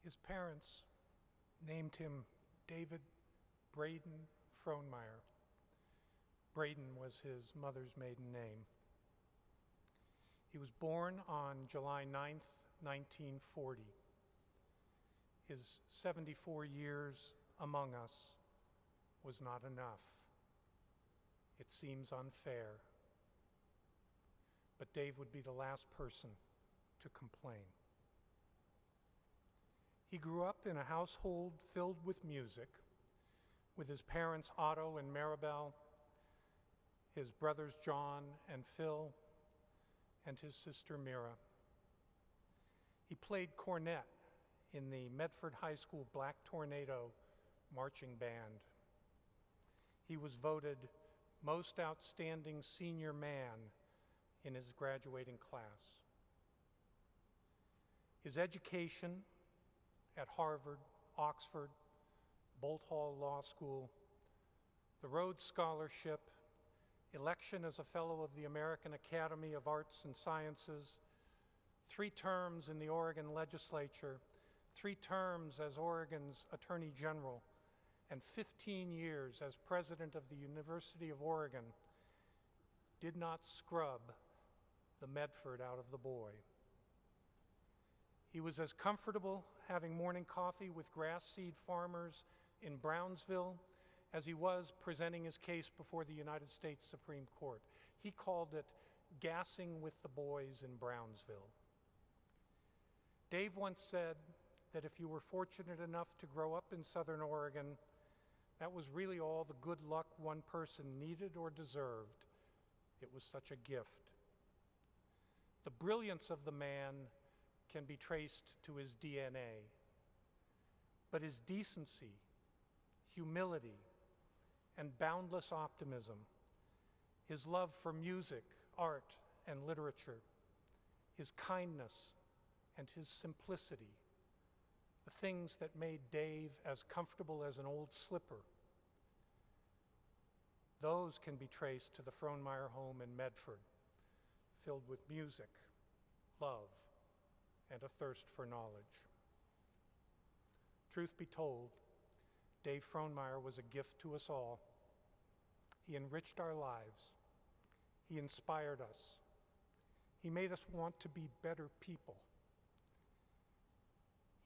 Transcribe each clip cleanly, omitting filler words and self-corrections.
His parents named him David Braden Frohnmayer. Braden was his mother's maiden name. He was born on July 9th, 1940. His 74 years among us was not enough. It seems unfair. But Dave would be the last person to complain. He grew up in a household filled with music, with his parents Otto and Maribel, his brothers John and Phil, and his sister Mira. He played cornet in the Medford High School Black Tornado marching band. He was voted most outstanding senior man in his graduating class. His education at Harvard, Oxford, Bolt Hall Law School, the Rhodes Scholarship, election as a Fellow of the American Academy of Arts and Sciences, 3 terms in the Oregon legislature, 3 terms as Oregon's Attorney General, and 15 years as president of the University of Oregon did not scrub the Medford out of the boy. He was as comfortable having morning coffee with grass seed farmers in Brownsville as he was presenting his case before the United States Supreme Court. He called it gassing with the boys in Brownsville. Dave once said that if you were fortunate enough to grow up in Southern Oregon, that was really all the good luck one person needed or deserved. It was such a gift. The brilliance of the man can be traced to his DNA, but his decency, humility, and boundless optimism, his love for music, art, and literature, his kindness, and his simplicity, the things that made Dave as comfortable as an old slipper, those can be traced to the Frohnmayer home in Medford, filled with music, love, and a thirst for knowledge. Truth be told, Dave Frohnmayer was a gift to us all. He enriched our lives. He inspired us. He made us want to be better people.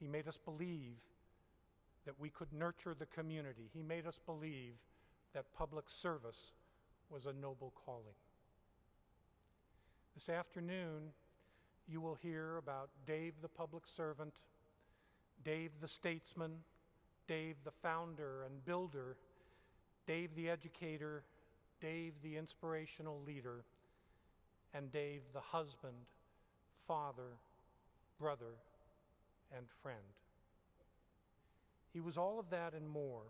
He made us believe that we could nurture the community. He made us believe that public service was a noble calling. This afternoon, you will hear about Dave the public servant, Dave the statesman, Dave the founder and builder, Dave the educator, Dave the inspirational leader, and Dave the husband, father, brother, and friend. He was all of that and more.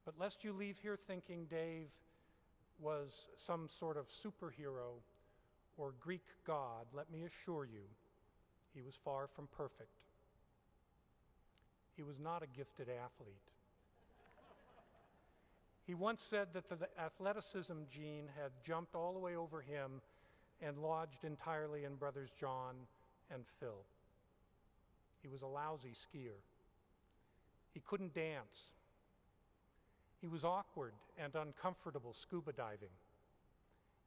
But lest you leave here thinking Dave was some sort of superhero or Greek god, let me assure you, he was far from perfect. He was not a gifted athlete. He once said that the athleticism gene had jumped all the way over him and lodged entirely in brothers John and Phil. He was a lousy skier. He couldn't dance. He was awkward and uncomfortable scuba diving.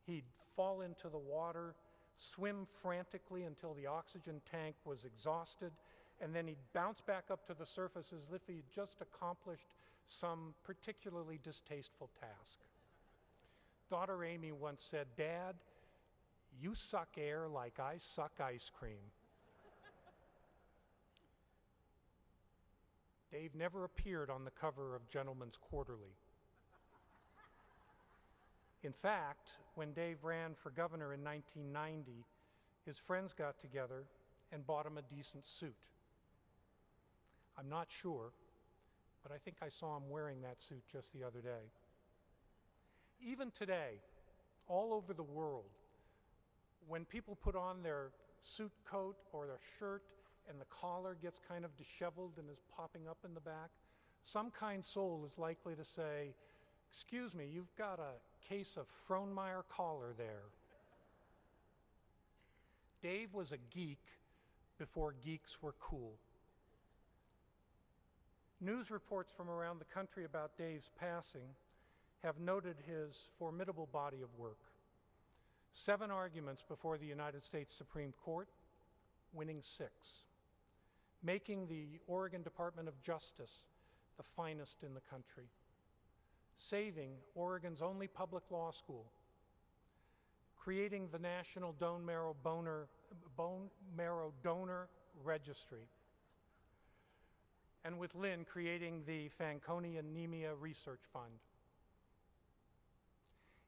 He'd fall into the water, swim frantically until the oxygen tank was exhausted, and then he'd bounce back up to the surface as if he'd just accomplished some particularly distasteful task. Daughter Amy once said, "Dad, you suck air like I suck ice cream." Dave never appeared on the cover of Gentleman's Quarterly. In fact, when Dave ran for governor in 1990, his friends got together and bought him a decent suit. I'm not sure, but I think I saw him wearing that suit just the other day. Even today, all over the world, when people put on their suit coat or their shirt and the collar gets kind of disheveled and is popping up in the back, some kind soul is likely to say, "Excuse me, you've got a case of Frohnmayer collar there." Dave was a geek before geeks were cool. News reports from around the country about Dave's passing have noted his formidable body of work. 7 arguments before the United States Supreme Court, winning 6. Making the Oregon Department of Justice the finest in the country. Saving Oregon's only public law school. Creating the National Bone Marrow Donor Registry. And with Lynn, creating the Fanconi Anemia Research Fund.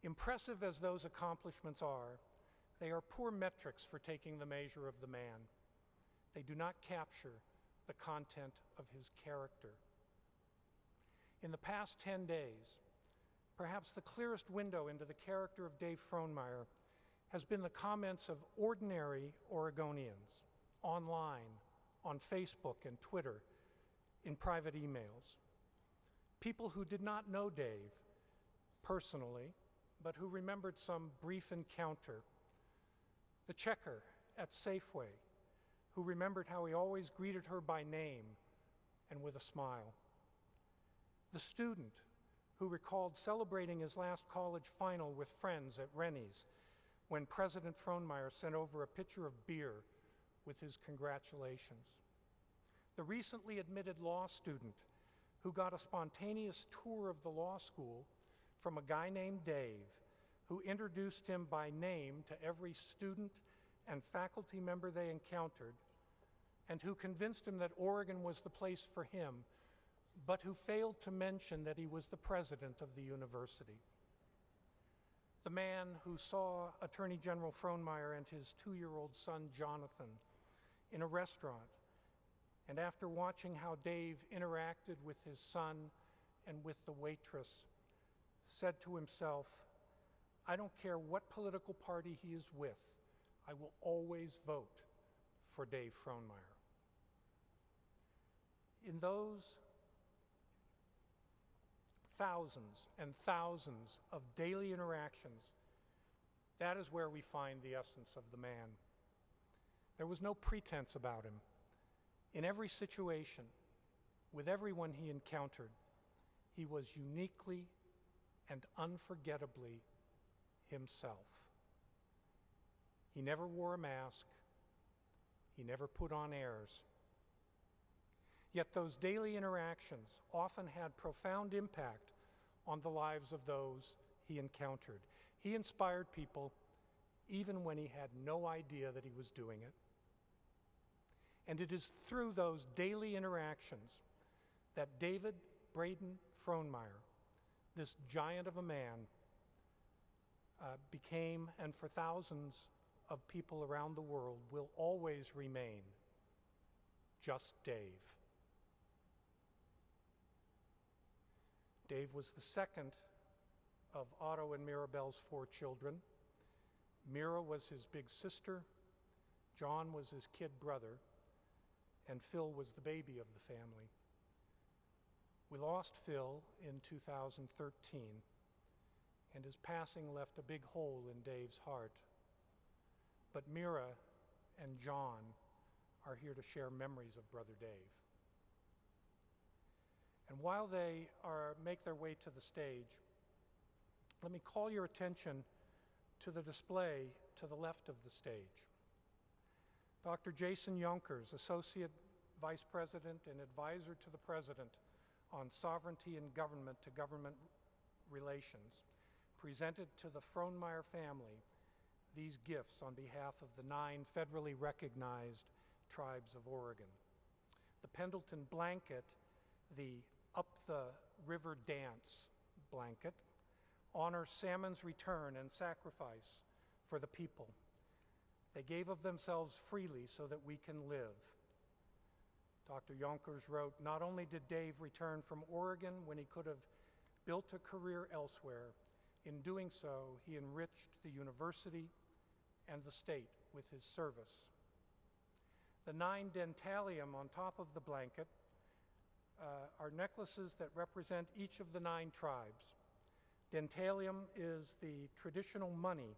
Impressive as those accomplishments are, they are poor metrics for taking the measure of the man. They do not capture the content of his character. In the past 10 days, perhaps the clearest window into the character of Dave Frohnmayer has been the comments of ordinary Oregonians online, on Facebook and Twitter, in private emails. People who did not know Dave personally, but who remembered some brief encounter. The checker at Safeway, who remembered how he always greeted her by name and with a smile. The student who recalled celebrating his last college final with friends at Rennie's when President Frohnmayer sent over a pitcher of beer with his congratulations. The recently admitted law student who got a spontaneous tour of the law school from a guy named Dave, who introduced him by name to every student and faculty member they encountered, and who convinced him that Oregon was the place for him, but who failed to mention that he was the president of the university. The man who saw Attorney General Frohnmayer and his 2-year-old son, Jonathan, in a restaurant, and after watching how Dave interacted with his son and with the waitress, said to himself, "I don't care what political party he is with, I will always vote for Dave Frohnmayer." In those thousands and thousands of daily interactions, that is where we find the essence of the man. There was no pretense about him. In every situation, with everyone he encountered, he was uniquely and unforgettably himself. He never wore a mask. He never put on airs. Yet those daily interactions often had profound impact on the lives of those he encountered. He inspired people even when he had no idea that he was doing it. And it is through those daily interactions that David Braden Frohnmayer, this giant of a man, became, and for thousands of people around the world will always remain, just Dave. Dave was the second of Otto and Mirabelle's 4 children. Mira was his big sister, John was his kid brother, and Phil was the baby of the family. We lost Phil in 2013, and his passing left a big hole in Dave's heart. But Mira and John are here to share memories of Brother Dave. And while they make their way to the stage, let me call your attention to the display to the left of the stage. Dr. Jason Yonkers, Associate Vice President and Advisor to the President on Sovereignty and Government-to-Government Relations, presented to the Frohnmayer family these gifts on behalf of the 9 federally recognized tribes of Oregon. The Pendleton blanket, the Up the River Dance blanket, honors salmon's return and sacrifice for the people. They gave of themselves freely so that we can live. Dr. Yonkers wrote, "Not only did Dave return from Oregon when he could have built a career elsewhere, in doing so, he enriched the university and the state with his service." The 9 dentalium on top of the blanket are necklaces that represent each of the 9 tribes. Dentalium is the traditional money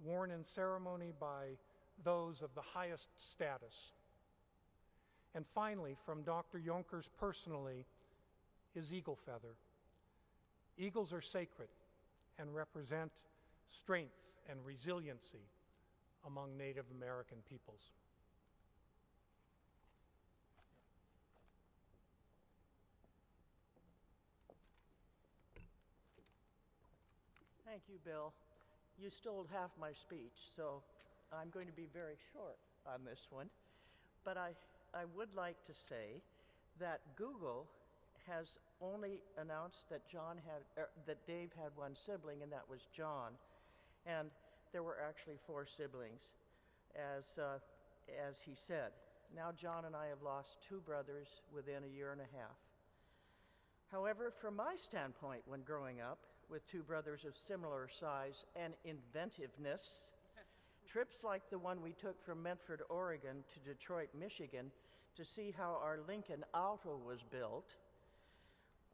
worn in ceremony by those of the highest status. And finally, from Dr. Yonkers personally, his eagle feather. Eagles are sacred and represent strength and resiliency among Native American peoples. Thank you, Bill. You stole half my speech, so I'm going to be very short on this one. But I would like to say that Google has only announced that that Dave had one sibling, and that was John. And there were actually 4 siblings, as he said. Now John and I have lost 2 brothers within a year and a half. However, from my standpoint when growing up, with 2 brothers of similar size and inventiveness, trips like the one we took from Medford, Oregon to Detroit, Michigan to see how our Lincoln Auto was built.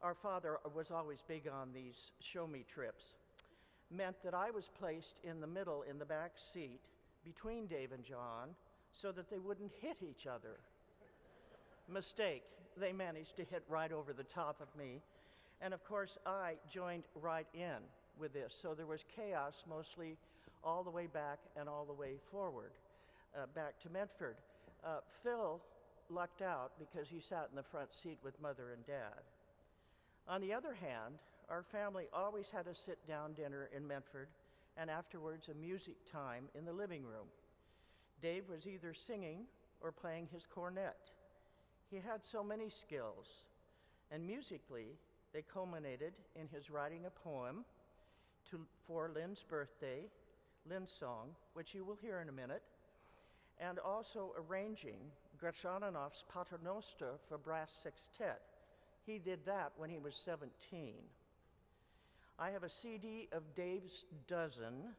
Our father was always big on these show-me trips. Meant that I was placed in the middle in the back seat between Dave and John so that they wouldn't hit each other. Mistake. They managed to hit right over the top of me. And of course, I joined right in with this. So there was chaos mostly all the way back and all the way forward, back to Medford. Phil lucked out because he sat in the front seat with Mother and Dad. On the other hand, our family always had a sit-down dinner in Medford and afterwards a music time in the living room. Dave was either singing or playing his cornet. He had so many skills, and musically, they culminated in his writing a poem for Lynn's birthday, Lynn's song, which you will hear in a minute, and also arranging Grashananov's Paternoster for brass sextet. He did that when he was 17. I have a CD of Dave's dozen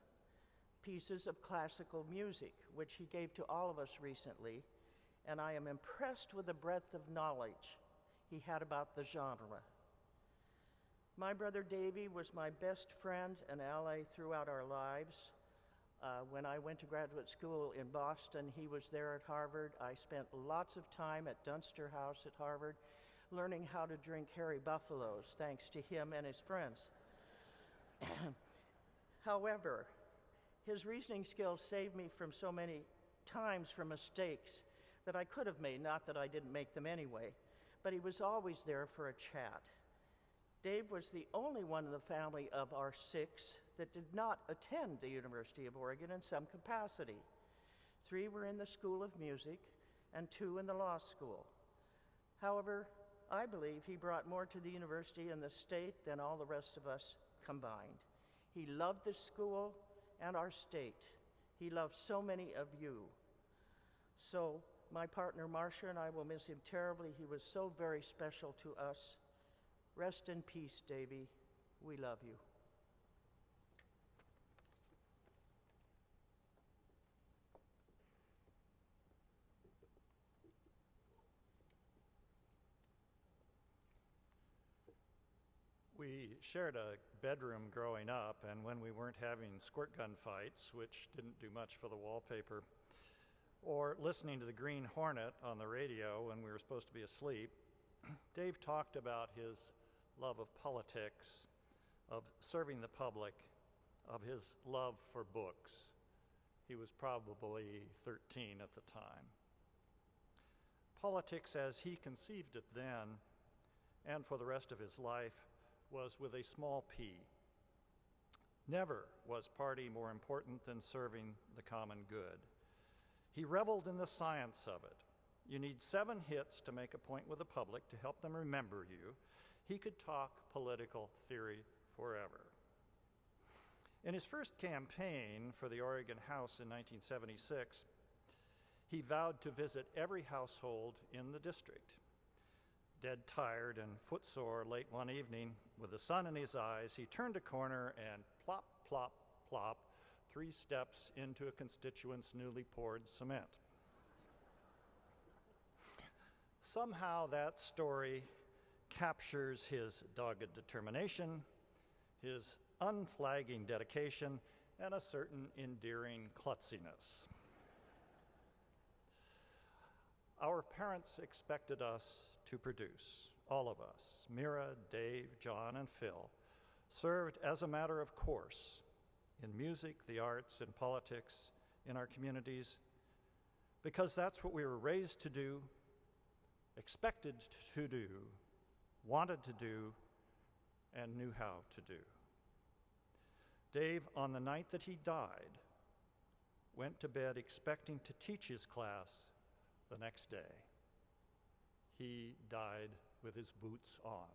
pieces of classical music, which he gave to all of us recently, and I am impressed with the breadth of knowledge he had about the genre. My brother Davey was my best friend and ally throughout our lives. When I went to graduate school in Boston, he was there at Harvard. I spent lots of time at Dunster House at Harvard learning how to drink Harry Buffaloes, thanks to him and his friends. However, his reasoning skills saved me from so many times from mistakes that I could have made, not that I didn't make them anyway, but he was always there for a chat. Dave was the only one in the family of our 6 that did not attend the University of Oregon in some capacity. 3 were in the School of Music and 2 in the law school. However, I believe he brought more to the university and the state than all the rest of us combined. He loved the school and our state. He loved so many of you. So my partner Marcia and I will miss him terribly. He was so very special to us. Rest in peace, Davey. We love you. We shared a bedroom growing up, and when we weren't having squirt gun fights, which didn't do much for the wallpaper, or listening to the Green Hornet on the radio when we were supposed to be asleep, Dave talked about his love of politics, of serving the public, of his love for books. He was probably 13 at the time. Politics, as he conceived it then, and for the rest of his life, was with a small p. Never was party more important than serving the common good. He reveled in the science of it. You need 7 hits to make a point with the public to help them remember you. He could talk political theory forever. In his first campaign for the Oregon House in 1976, he vowed to visit every household in the district. Dead tired and footsore late one evening, with the sun in his eyes, he turned a corner and plop, plop, plop, 3 steps into a constituent's newly poured cement. Somehow that story captures his dogged determination, his unflagging dedication, and a certain endearing klutziness. Our parents expected us to produce. all of us, Mira, Dave, John, and Phil, served as a matter of course in music, the arts, and politics in our communities, because that's what we were raised to do, expected to do, wanted to do, and knew how to do. Dave, on the night that he died, went to bed expecting to teach his class the next day. He died with his boots on.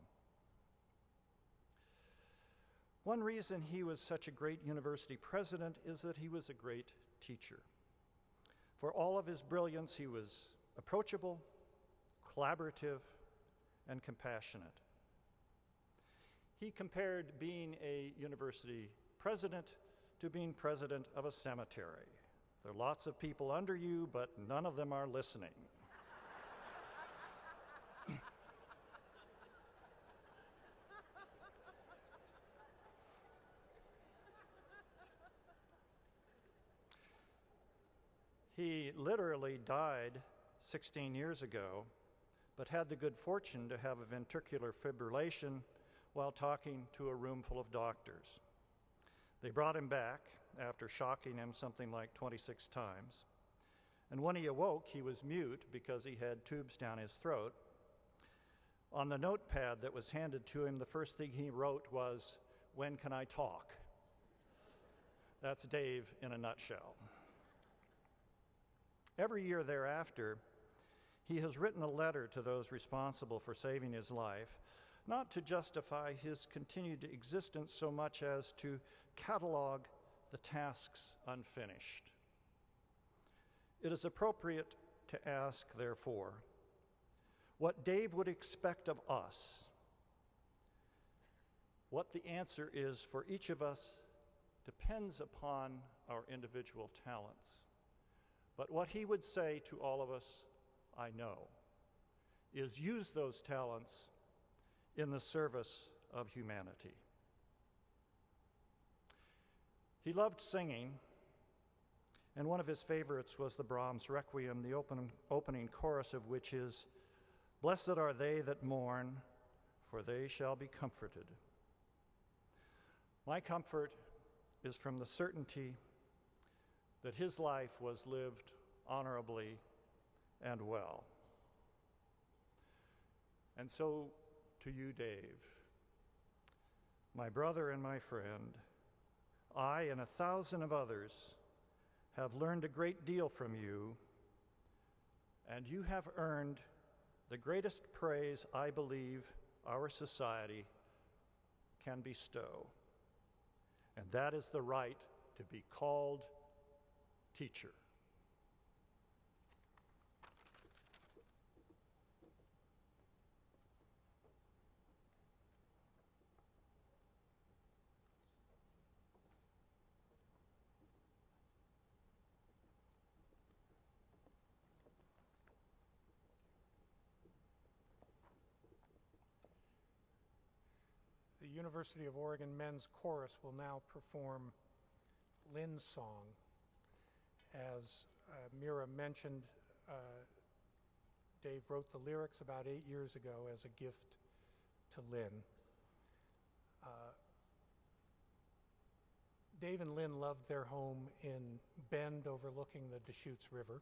One reason he was such a great university president is that he was a great teacher. For all of his brilliance, he was approachable, collaborative, and compassionate. He compared being a university president to being president of a cemetery. There are lots of people under you, but none of them are listening. He literally died 16 years ago, but had the good fortune to have a ventricular fibrillation while talking to a room full of doctors. They brought him back after shocking him something like 26 times. And when he awoke, he was mute because he had tubes down his throat. On the notepad that was handed to him, the first thing he wrote was, "When can I talk?" That's Dave in a nutshell. Every year thereafter, he has written a letter to those responsible for saving his life, not to justify his continued existence so much as to catalog the tasks unfinished. It is appropriate to ask, therefore, what Dave would expect of us. What the answer is for each of us depends upon our individual talents. But what he would say to all of us, I know, is use those talents in the service of humanity. He loved singing, and one of his favorites was the Brahms Requiem, the opening chorus of which is, "Blessed are they that mourn, for they shall be comforted." My comfort is from the certainty that his life was lived honorably and well. And so to you, Dave, my brother and my friend, I and 1,000 of others have learned a great deal from you, and you have earned the greatest praise I believe our society can bestow, and that is the right to be called teacher. The University of Oregon Men's Chorus will now perform Lynn's song. As Mira mentioned, Dave wrote the lyrics about 8 years ago as a gift to Lynn. Dave and Lynn loved their home in Bend overlooking the Deschutes River.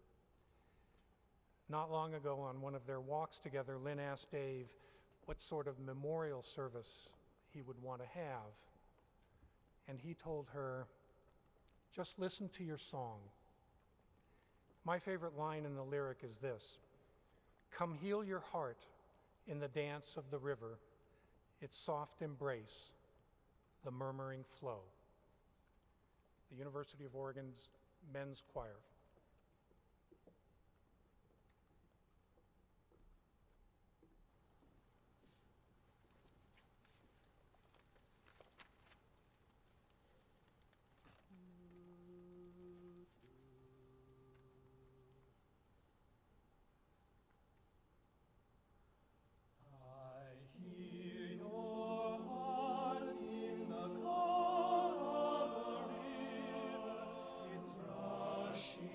Not long ago, on one of their walks together, Lynn asked Dave what sort of memorial service he would want to have. And he told her, "Just listen to your song." My favorite line in the lyric is this: "Come heal your heart in the dance of the river, its soft embrace, the murmuring flow." The University of Oregon's Men's Choir. Rushing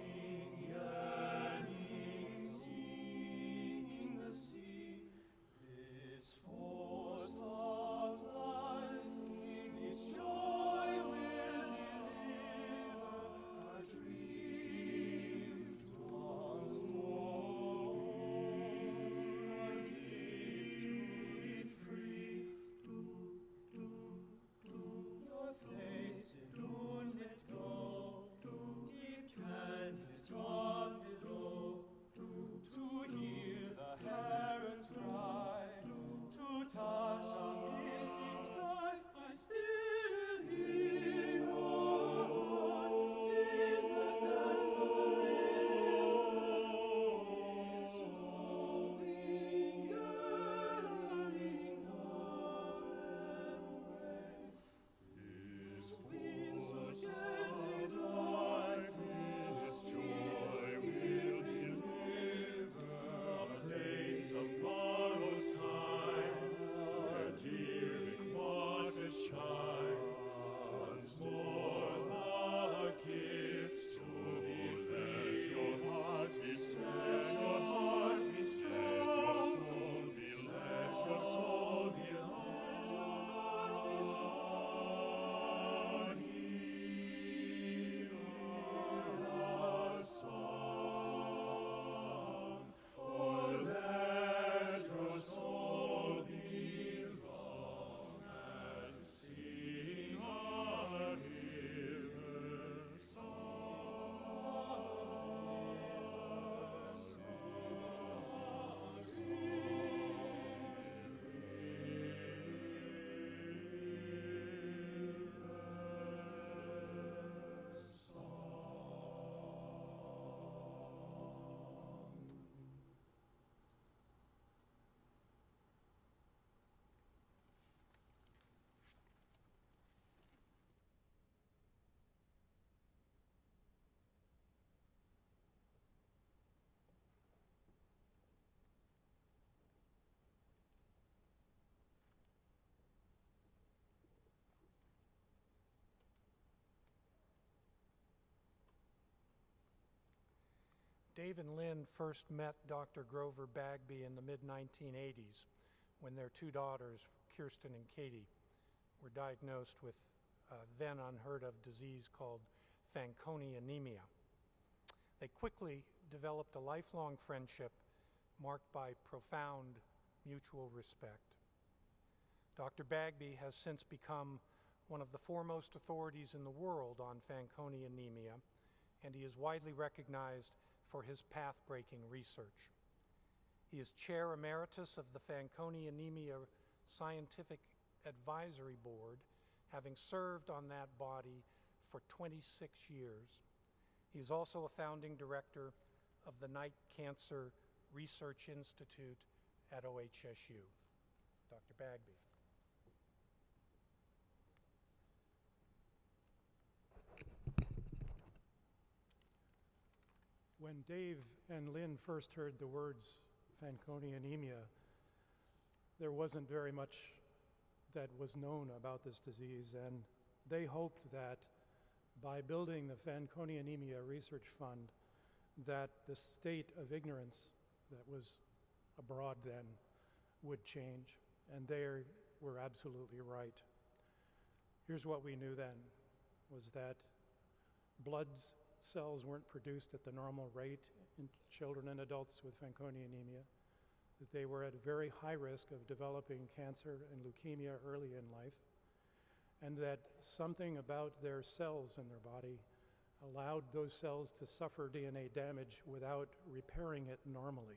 Dave and Lynn first met Dr. Grover Bagby in the mid-1980s when their two daughters, Kirsten and Katie, were diagnosed with then unheard of disease called Fanconi anemia. They quickly developed a lifelong friendship marked by profound mutual respect. Dr. Bagby has since become one of the foremost authorities in the world on Fanconi anemia, and he is widely recognized for his path-breaking research. He is Chair Emeritus of the Fanconi Anemia Scientific Advisory Board, having served on that body for 26 years. He is also a founding director of the Knight Cancer Research Institute at OHSU. Dr. Bagby. When Dave and Lynn first heard the words Fanconi anemia, there wasn't very much that was known about this disease, and they hoped that by building the Fanconi Anemia Research Fund, that the state of ignorance that was abroad then would change, and they were absolutely right. Here's what we knew then, was that blood cells weren't produced at the normal rate in children and adults with Fanconi anemia, that they were at a very high risk of developing cancer and leukemia early in life, and that something about their cells in their body allowed those cells to suffer DNA damage without repairing it normally.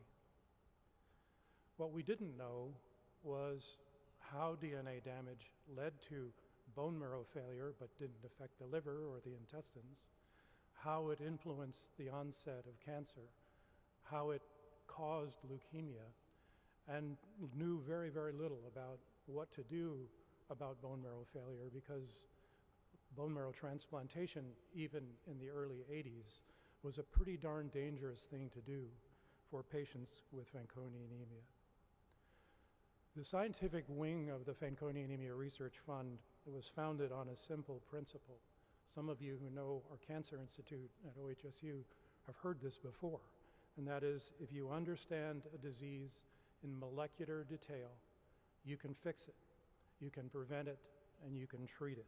What we didn't know was how DNA damage led to bone marrow failure but didn't affect the liver or the intestines, how it influenced the onset of cancer, how it caused leukemia, and knew very, very little about what to do about bone marrow failure, because bone marrow transplantation, even in the early 80s, was a pretty darn dangerous thing to do for patients with Fanconi anemia. The scientific wing of the Fanconi Anemia Research Fund was founded on a simple principle. Some of you who know our Cancer Institute at OHSU have heard this before, and that is, if you understand a disease in molecular detail, you can fix it, you can prevent it, and you can treat it.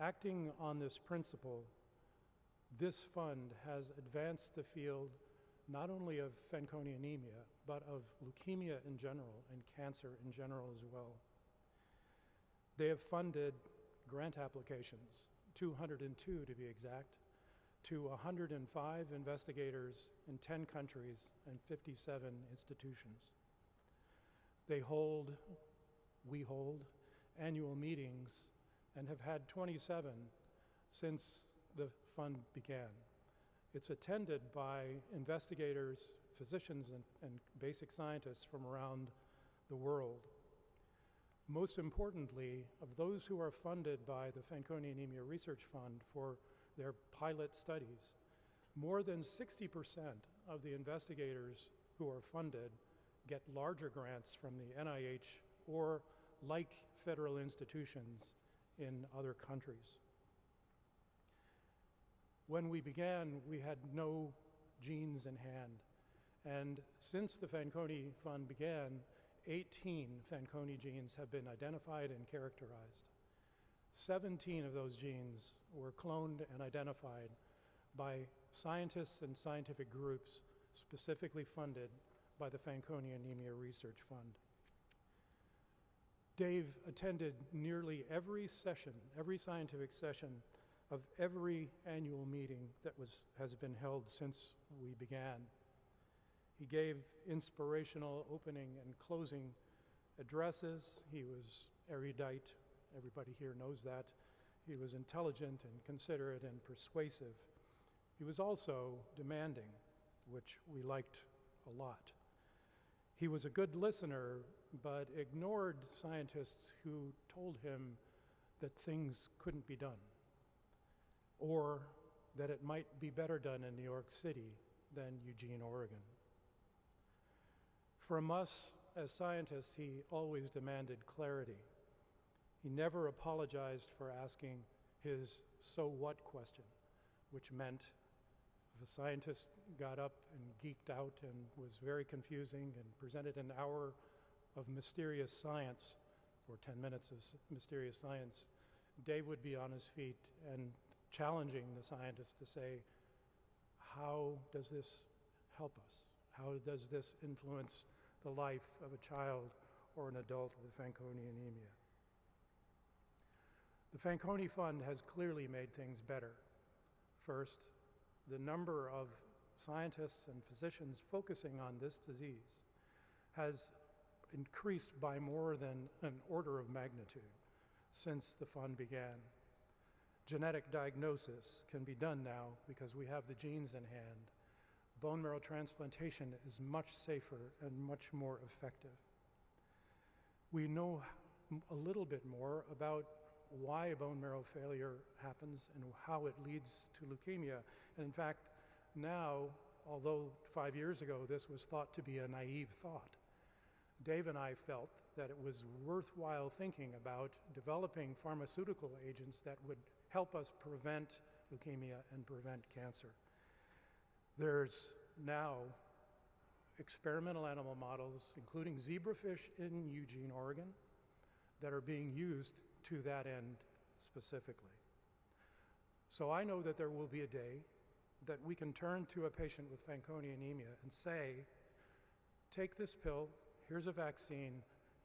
Acting on this principle, this fund has advanced the field not only of Fanconi anemia, but of leukemia in general and cancer in general as well. They have funded grant applications, 202 to be exact, to 105 investigators in 10 countries and 57 institutions. We hold annual meetings and have had 27 since the fund began. It's attended by investigators, physicians, and basic scientists from around the world. Most importantly, of those who are funded by the Fanconi Anemia Research Fund for their pilot studies, more than 60% of the investigators who are funded get larger grants from the NIH or like federal institutions in other countries. When we began, we had no genes in hand, and since the Fanconi Fund began, 18 Fanconi genes have been identified and characterized. 17 of those genes were cloned and identified by scientists and scientific groups specifically funded by the Fanconi Anemia Research Fund. Dave attended nearly every session, every scientific session of every annual meeting that has been held since we began. He gave inspirational opening and closing addresses. He was erudite. Everybody here knows that. He was intelligent and considerate and persuasive. He was also demanding, which we liked a lot. He was a good listener, but ignored scientists who told him that things couldn't be done, or that it might be better done in New York City than Eugene, Oregon. From us as scientists, he always demanded clarity. He never apologized for asking his so what question, which meant If a scientist got up and geeked out and was very confusing and presented an hour of mysterious science, or 10 minutes of mysterious science, Dave would be on his feet and challenging the scientist to say, how does this help us? How does this influence the life of a child or an adult with Fanconi anemia? The Fanconi Fund has clearly made things better. First, the number of scientists and physicians focusing on this disease has increased by more than an order of magnitude since the fund began. Genetic diagnosis can be done now because we have the genes in hand. Bone marrow transplantation is much safer and much more effective. We know a little bit more about why bone marrow failure happens and how it leads to leukemia. And in fact, now, although 5 years ago this was thought to be a naive thought, Dave and I felt that it was worthwhile thinking about developing pharmaceutical agents that would help us prevent leukemia and prevent cancer. There's now experimental animal models, including zebrafish in Eugene, Oregon, that are being used to that end specifically. So I know that there will be a day that we can turn to a patient with Fanconi anemia and say, take this pill, here's a vaccine,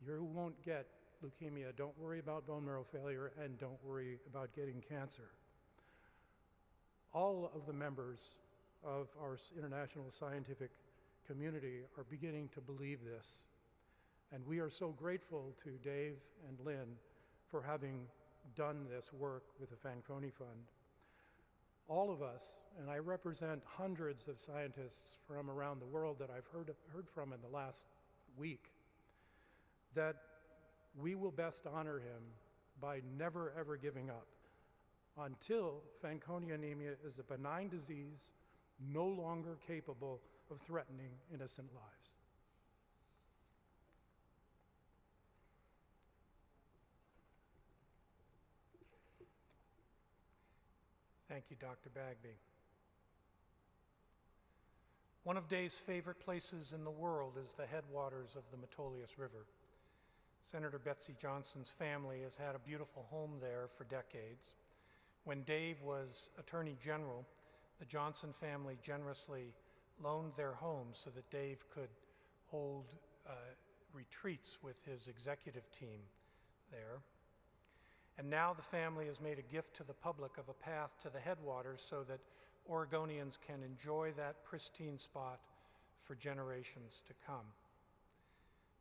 you won't get leukemia, don't worry about bone marrow failure, and don't worry about getting cancer. All of the members of our international scientific community are beginning to believe this. And we are so grateful to Dave and Lynn for having done this work with the Fanconi Fund. All of us, and I represent hundreds of scientists from around the world that I've heard from in the last week, that we will best honor him by never ever giving up until Fanconi anemia is a benign disease no longer capable of threatening innocent lives. Thank you, Dr. Bagby. One of Dave's favorite places in the world is the headwaters of the Metolius River. Senator Betsy Johnson's family has had a beautiful home there for decades. When Dave was Attorney General, the Johnson family generously loaned their home so that Dave could hold retreats with his executive team there. And now the family has made a gift to the public of a path to the headwaters so that Oregonians can enjoy that pristine spot for generations to come.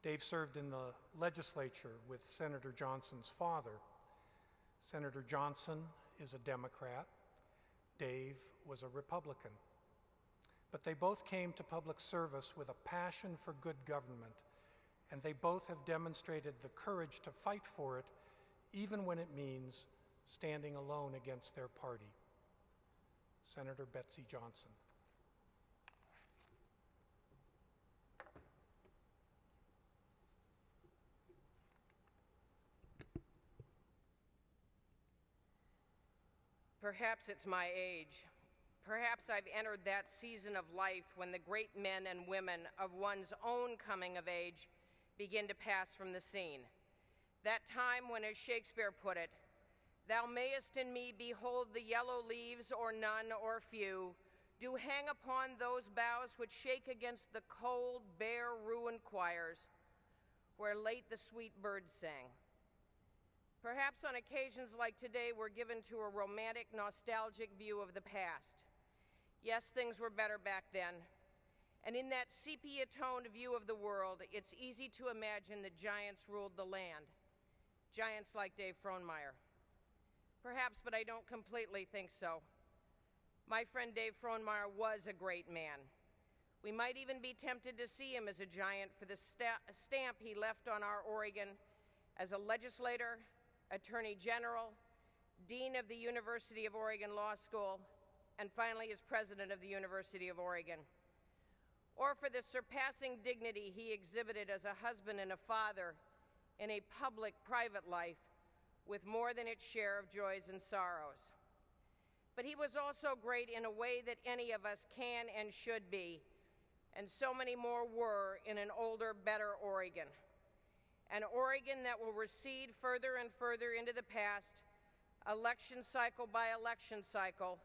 Dave served in the legislature with Senator Johnson's father. Senator Johnson is a Democrat. Dave was a Republican. But they both came to public service with a passion for good government, and they both have demonstrated the courage to fight for it, even when it means standing alone against their party. Senator Betsy Johnson. Perhaps it's my age. Perhaps I've entered that season of life when the great men and women of one's own coming of age begin to pass from the scene. That time when, as Shakespeare put it, thou mayest in me behold the yellow leaves, or none, or few, do hang upon those boughs which shake against the cold, bare, ruined choirs, where late the sweet birds sang. Perhaps on occasions like today, we're given to a romantic, nostalgic view of the past. Yes, things were better back then. And in that sepia-toned view of the world, it's easy to imagine that giants ruled the land. Giants like Dave Frohnmayer. Perhaps, but I don't completely think so. My friend Dave Frohnmayer was a great man. We might even be tempted to see him as a giant for the stamp he left on our Oregon as a legislator, Attorney General, Dean of the University of Oregon Law School, and finally as President of the University of Oregon. Or for the surpassing dignity he exhibited as a husband and a father in a public, private life with more than its share of joys and sorrows. But he was also great in a way that any of us can and should be, and so many more were in an older, better Oregon. An Oregon that will recede further and further into the past, election cycle by election cycle,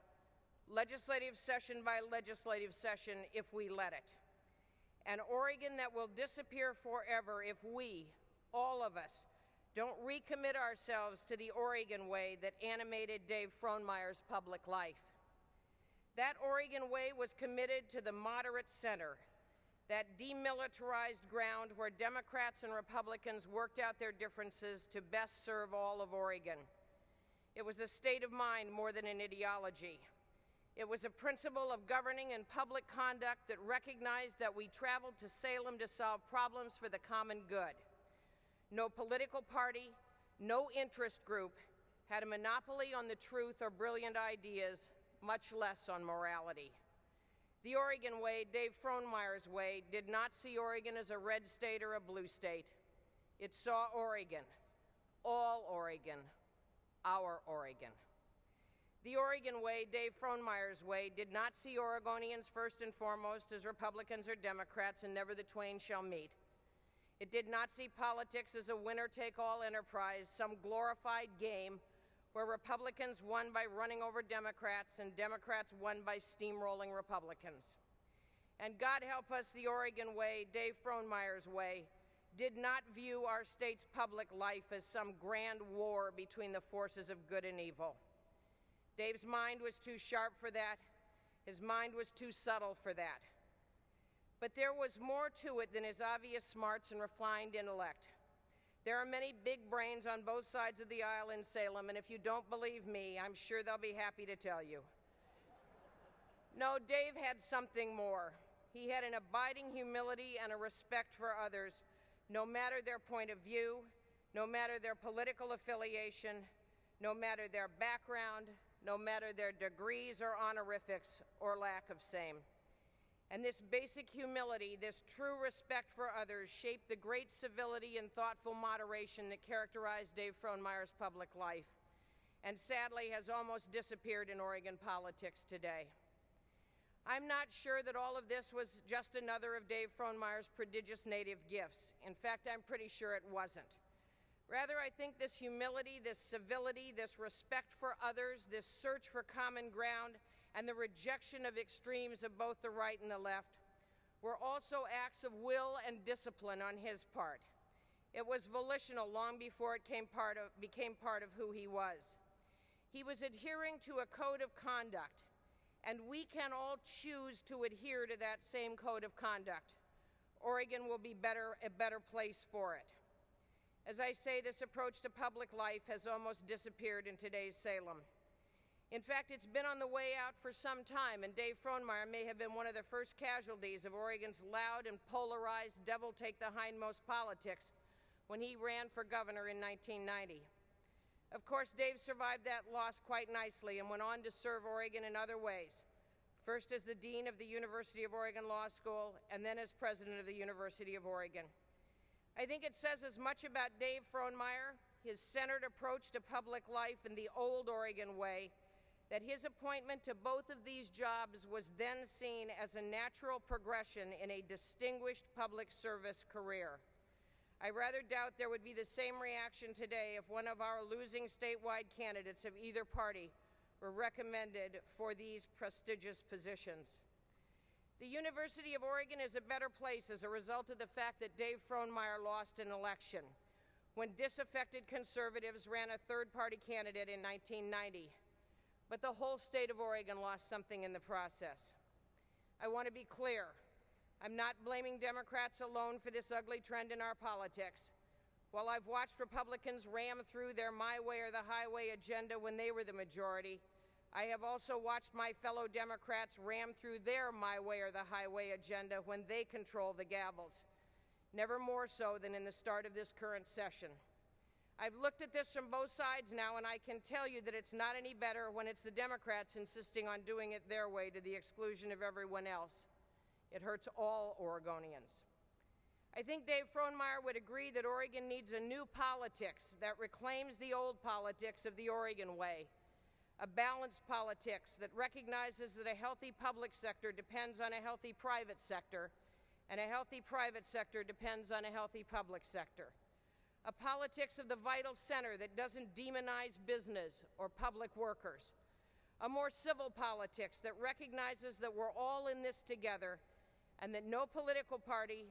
legislative session by legislative session if we let it. An Oregon that will disappear forever if we, all of us, don't recommit ourselves to the Oregon way that animated Dave Frohnmayer's public life. That Oregon way was committed to the moderate center, that demilitarized ground where Democrats and Republicans worked out their differences to best serve all of Oregon. It was a state of mind more than an ideology. It was a principle of governing and public conduct that recognized that we traveled to Salem to solve problems for the common good. No political party, no interest group had a monopoly on the truth or brilliant ideas, much less on morality. The Oregon way, Dave Frohnmayer's way, did not see Oregon as a red state or a blue state. It saw Oregon, all Oregon, our Oregon. The Oregon way, Dave Frohnmayer's way, did not see Oregonians first and foremost as Republicans or Democrats, and never the twain shall meet. It did not see politics as a winner-take-all enterprise, some glorified game where Republicans won by running over Democrats and Democrats won by steamrolling Republicans. And God help us, the Oregon way, Dave Frohnmayer's way, did not view our state's public life as some grand war between the forces of good and evil. Dave's mind was too sharp for that. His mind was too subtle for that. But there was more to it than his obvious smarts and refined intellect. There are many big brains on both sides of the aisle in Salem, and if you don't believe me, I'm sure they'll be happy to tell you. No, Dave had something more. He had an abiding humility and a respect for others, no matter their point of view, no matter their political affiliation, no matter their background, no matter their degrees or honorifics or lack of same. And this basic humility, this true respect for others, shaped the great civility and thoughtful moderation that characterized Dave Frohnmayer's public life, and sadly has almost disappeared in Oregon politics today. I'm not sure that all of this was just another of Dave Frohnmayer's prodigious native gifts. In fact, I'm pretty sure it wasn't. Rather, I think this humility, this civility, this respect for others, this search for common ground, and the rejection of extremes of both the right and the left were also acts of will and discipline on his part. It was volitional long before it became part of who he was. He was adhering to a code of conduct, and we can all choose to adhere to that same code of conduct. Oregon will be a better place for it. As I say, this approach to public life has almost disappeared in today's Salem. In fact, it's been on the way out for some time, and Dave Frohnmayer may have been one of the first casualties of Oregon's loud and polarized devil-take-the-hindmost politics when he ran for governor in 1990. Of course, Dave survived that loss quite nicely and went on to serve Oregon in other ways, first as the dean of the University of Oregon Law School and then as president of the University of Oregon. I think it says as much about Dave Frohnmayer, his centered approach to public life in the old Oregon way, that his appointment to both of these jobs was then seen as a natural progression in a distinguished public service career. I rather doubt there would be the same reaction today if one of our losing statewide candidates of either party were recommended for these prestigious positions. The University of Oregon is a better place as a result of the fact that Dave Frohnmayer lost an election when disaffected conservatives ran a third-party candidate in 1990. But the whole state of Oregon lost something in the process. I want to be clear. I'm not blaming Democrats alone for this ugly trend in our politics. While I've watched Republicans ram through their my way or the highway agenda when they were the majority, I have also watched my fellow Democrats ram through their my way or the highway agenda when they control the gavels. Never more so than in the start of this current session. I've looked at this from both sides now, and I can tell you that it's not any better when it's the Democrats insisting on doing it their way to the exclusion of everyone else. It hurts all Oregonians. I think Dave Frohnmayer would agree that Oregon needs a new politics that reclaims the old politics of the Oregon way, a balanced politics that recognizes that a healthy public sector depends on a healthy private sector, and a healthy private sector depends on a healthy public sector. A politics of the vital center that doesn't demonize business or public workers. A more civil politics that recognizes that we're all in this together and that no political party,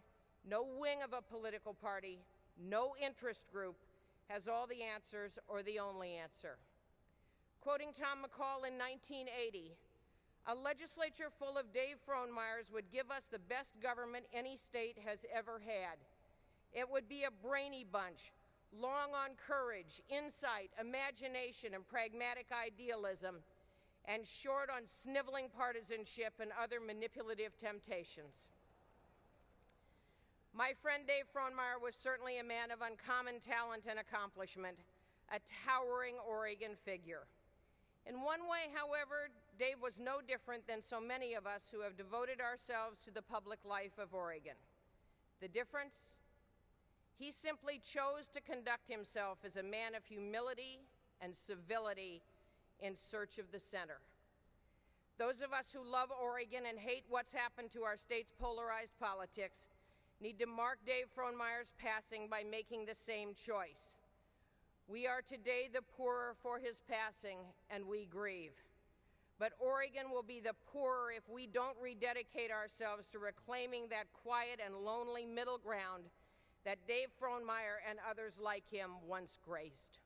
no wing of a political party, no interest group has all the answers or the only answer. Quoting Tom McCall in 1980, a legislature full of Dave Frohnmayers would give us the best government any state has ever had. It would be a brainy bunch, long on courage, insight, imagination, and pragmatic idealism, and short on sniveling partisanship and other manipulative temptations. My friend Dave Frohnmayer was certainly a man of uncommon talent and accomplishment, a towering Oregon figure. In one way, however, Dave was no different than so many of us who have devoted ourselves to the public life of Oregon. The difference? He simply chose to conduct himself as a man of humility and civility in search of the center. Those of us who love Oregon and hate what's happened to our state's polarized politics need to mark Dave Frohnmayer's passing by making the same choice. We are today the poorer for his passing, and we grieve. But Oregon will be the poorer if we don't rededicate ourselves to reclaiming that quiet and lonely middle ground that Dave Frohnmayer and others like him once graced.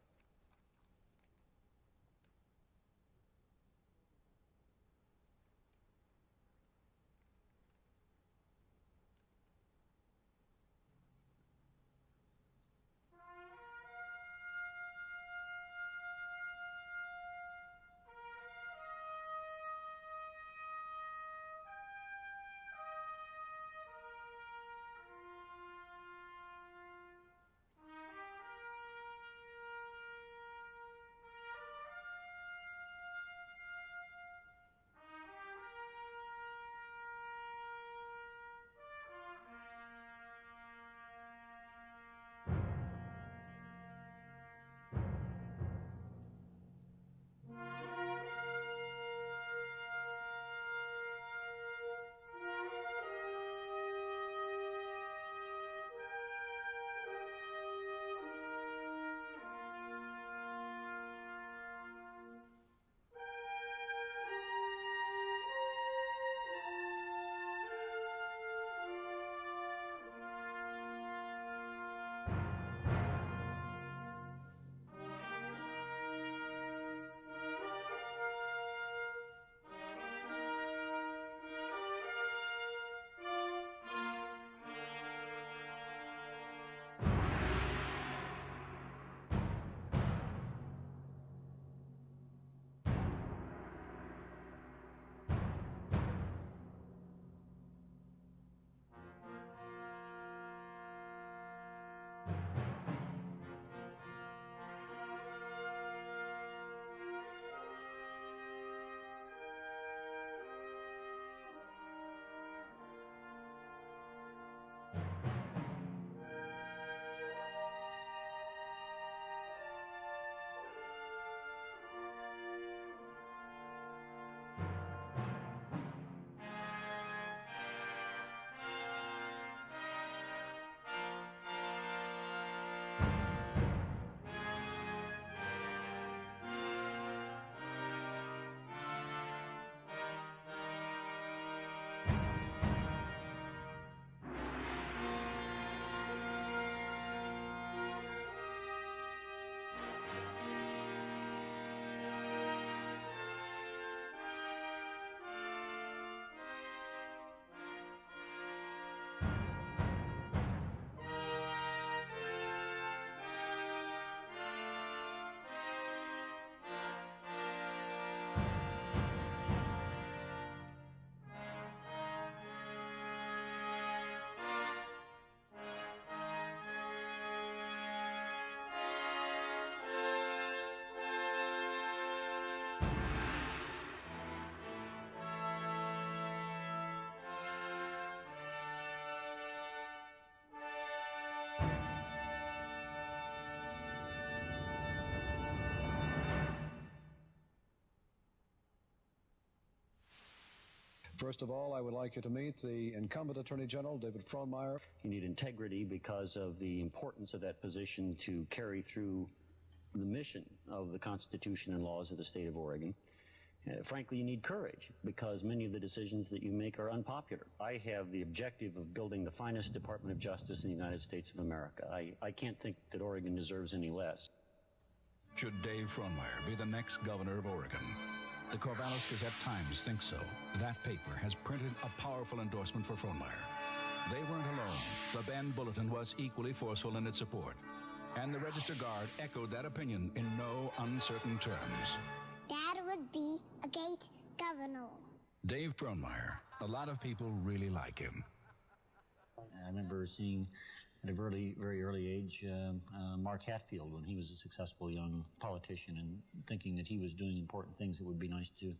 First of all, I would like you to meet the incumbent Attorney General, David Frohnmayer. You need integrity because of the importance of that position to carry through the mission of the Constitution and laws of the state of Oregon. Frankly, you need courage because many of the decisions that you make are unpopular. I have the objective of building the finest Department of Justice in the United States of America. I can't think that Oregon deserves any less. Should Dave Frohnmayer be the next governor of Oregon? The Corvallis Gazette-Times think so. That paper has printed a powerful endorsement for Frohnmayer. They weren't alone. The Bend Bulletin was equally forceful in its support. And the Register Guard echoed that opinion in no uncertain terms. Dad would be a great governor. Dave Frohnmayer. A lot of people really like him. I remember seeing at a very early age Mark Hatfield when he was a successful young politician and thinking that he was doing important things. It would be nice to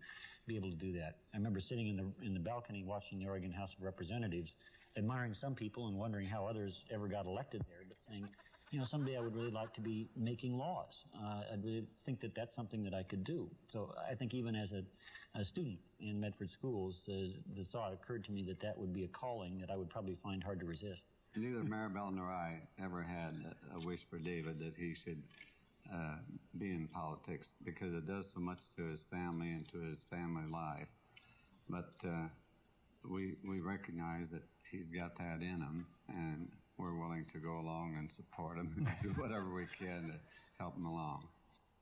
be able to do that. I remember sitting in the balcony watching the Oregon House of Representatives, admiring some people and wondering how others ever got elected there, but saying, you know, someday I would really like to be making laws. I'd really think that that's something that I could do. So I think even as a student in Medford schools, the thought occurred to me that that would be a calling that I would probably find hard to resist. Neither Maribel nor I ever had a wish for David that he should be in politics because it does so much to his family and to his family life. But we recognize that he's got that in him, and we're willing to go along and support him and do whatever we can to help him along.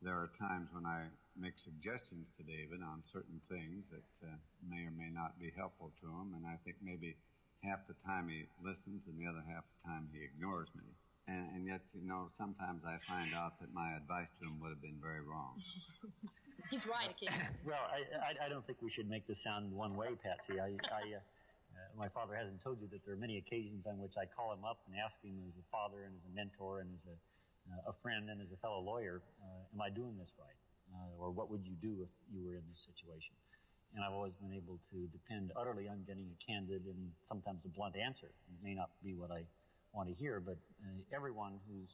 There are times when I make suggestions to David on certain things that may or may not be helpful to him, and I think maybe half the time he listens and the other half the time he ignores me. And yet, you know, sometimes I find out that my advice to him would have been very wrong. He's right, Keith. Well, I don't think we should make this sound one way, Patsy. My father hasn't told you that there are many occasions on which I call him up and ask him as a father and as a mentor and as a friend and as a fellow lawyer, am I doing this right? Or what would you do if you were in this situation? And I've always been able to depend utterly on getting a candid and sometimes a blunt answer. It may not be what I want to hear, but everyone who's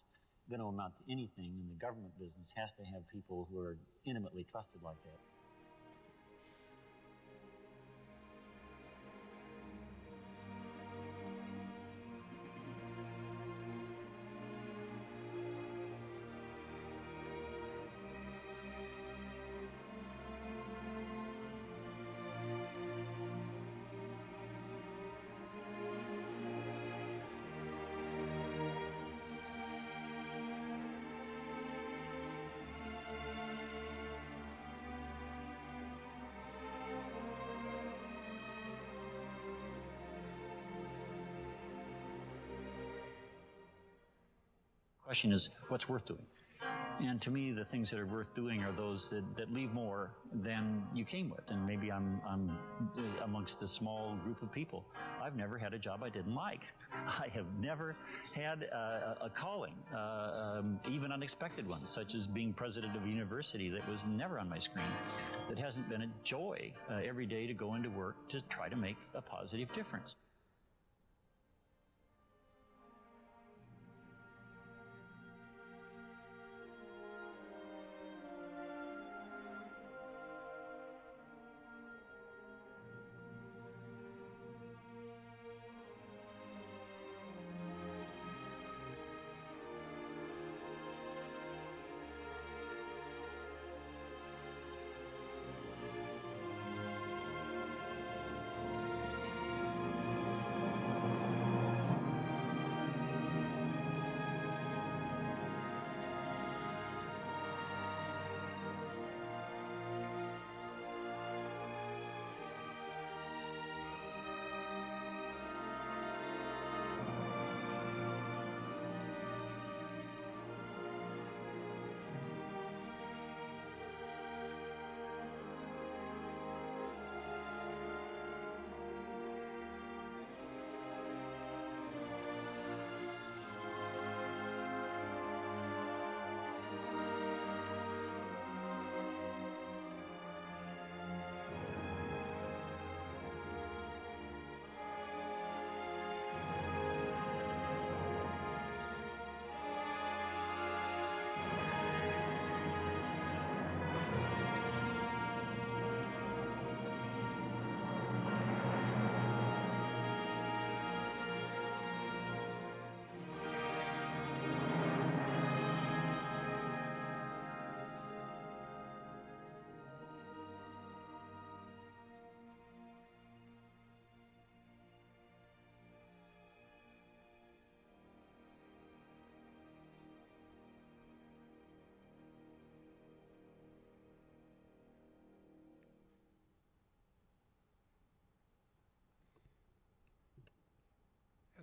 going to amount to anything in the government business has to have people who are intimately trusted like that. The question is, what's worth doing? And to me, the things that are worth doing are those that leave more than you came with. And maybe I'm amongst a small group of people. I've never had a job I didn't like. I have never had a calling, even unexpected ones, such as being president of a university that was never on my screen, that hasn't been a joy every day to go into work to try to make a positive difference.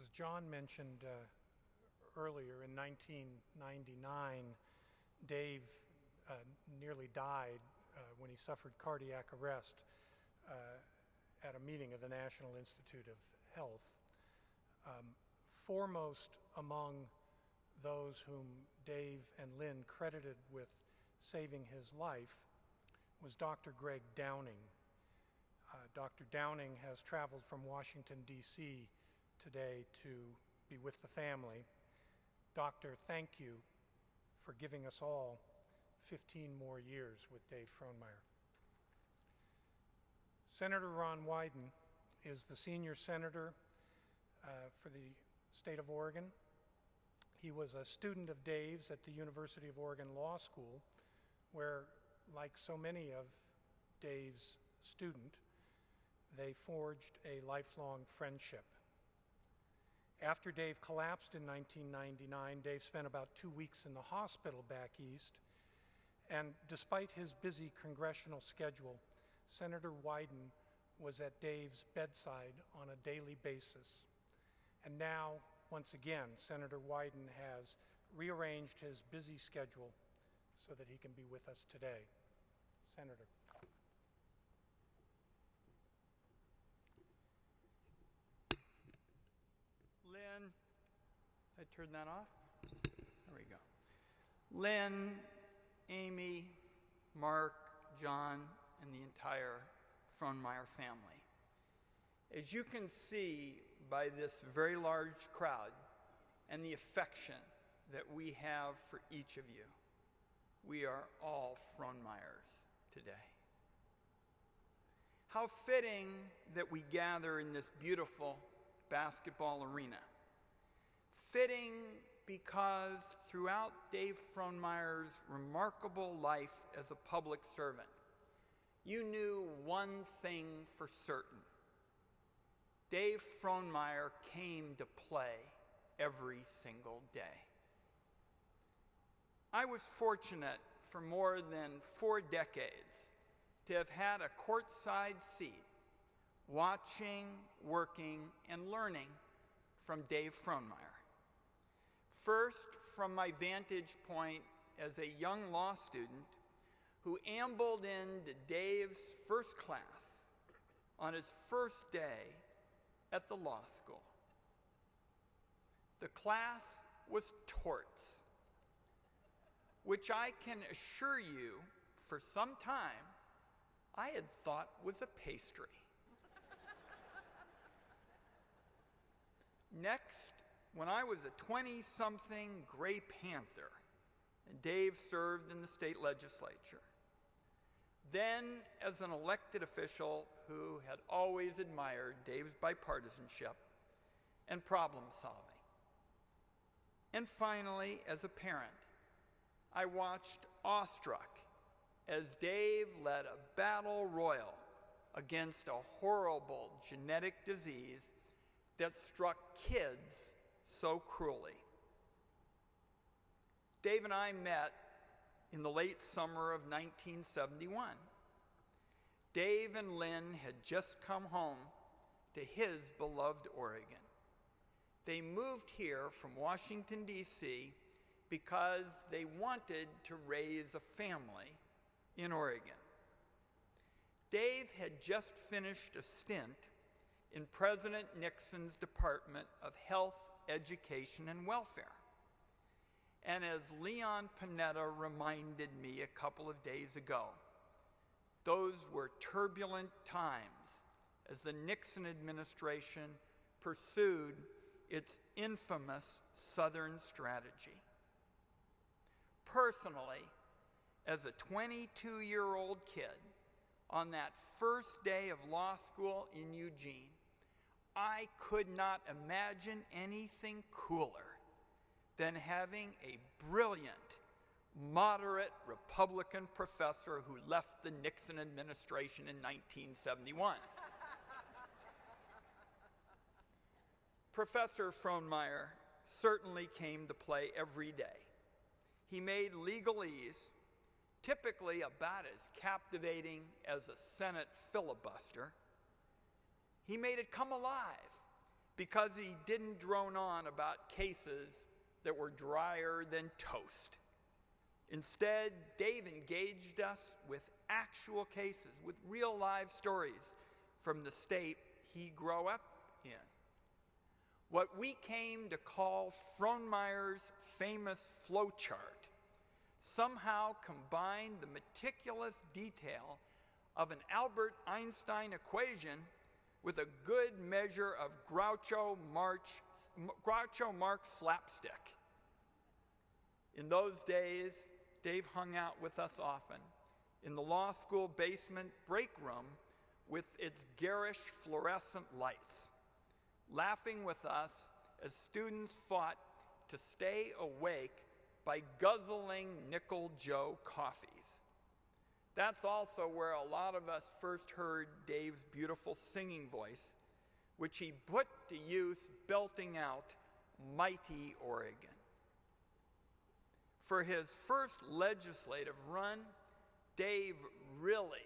As John mentioned earlier, in 1999, Dave nearly died when he suffered cardiac arrest at a meeting of the National Institute of Health. Foremost among those whom Dave and Lynn credited with saving his life was Dr. Greg Downing. Dr. Downing has traveled from Washington, D.C. today to be with the family. Doctor, thank you for giving us all 15 more years with Dave Frohnmayer. Senator Ron Wyden is the senior senator for the state of Oregon. He was a student of Dave's at the University of Oregon Law School, where, like so many of Dave's students, they forged a lifelong friendship. After Dave collapsed in 1999, Dave spent about 2 weeks in the hospital back east, and despite his busy congressional schedule, Senator Wyden was at Dave's bedside on a daily basis. And now, once again, Senator Wyden has rearranged his busy schedule so that he can be with us today. Senator. Lynn, did I turn that off? There we go. Lynn, Amy, Mark, John, and the entire Frohnmayer family. As you can see by this very large crowd and the affection that we have for each of you, we are all Frohnmayers today. How fitting that we gather in this beautiful basketball arena. Fitting because throughout Dave Frohnmayer's remarkable life as a public servant, you knew one thing for certain. Dave Frohnmayer came to play every single day. I was fortunate for more than 4 decades to have had a courtside seat watching, working, and learning from Dave Frohnmayer. First, from my vantage point as a young law student who ambled into Dave's first class on his first day at the law school. The class was torts, which I can assure you for some time I had thought was a pastry. Next, when I was a 20-something Gray Panther, and Dave served in the state legislature. Then, as an elected official who had always admired Dave's bipartisanship and problem solving. And finally, as a parent, I watched awestruck as Dave led a battle royal against a horrible genetic disease that struck kids so cruelly. Dave and I met in the late summer of 1971. Dave and Lynn had just come home to his beloved Oregon. They moved here from Washington, D.C. because they wanted to raise a family in Oregon. Dave had just finished a stint in President Nixon's Department of Health, Education, and Welfare. And as Leon Panetta reminded me a couple of days ago, those were turbulent times as the Nixon administration pursued its infamous Southern strategy. Personally, as a 22-year-old kid, on that first day of law school in Eugene, I could not imagine anything cooler than having a brilliant, moderate Republican professor who left the Nixon administration in 1971. Professor Frohnmayer certainly came to play every day. He made legalese typically about as captivating as a Senate filibuster. He made it come alive because he didn't drone on about cases that were drier than toast. Instead, Dave engaged us with actual cases, with real live stories from the state he grew up in. What we came to call Frohnmayer's famous flowchart somehow combined the meticulous detail of an Albert Einstein equation with a good measure of Groucho Marx slapstick. In those days, Dave hung out with us often in the law school basement break room with its garish fluorescent lights, laughing with us as students fought to stay awake by guzzling Nickel Joe coffees. That's also where a lot of us first heard Dave's beautiful singing voice, which he put to use belting out Mighty Oregon. For his first legislative run, Dave really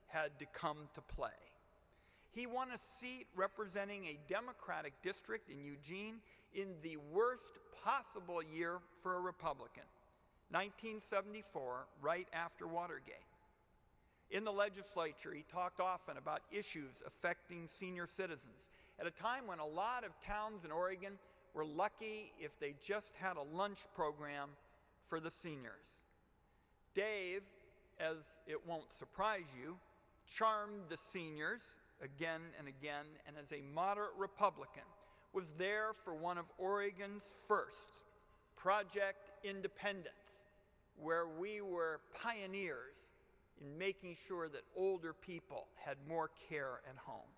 had to come to play. He won a seat representing a Democratic district in Eugene in the worst possible year for a Republican, 1974, right after Watergate. In the legislature, he talked often about issues affecting senior citizens at a time when a lot of towns in Oregon were lucky if they just had a lunch program for the seniors. Dave, as it won't surprise you, charmed the seniors again and again, and as a moderate Republican, was there for one of Oregon's first, Project Independence, where we were pioneers in making sure that older people had more care at home.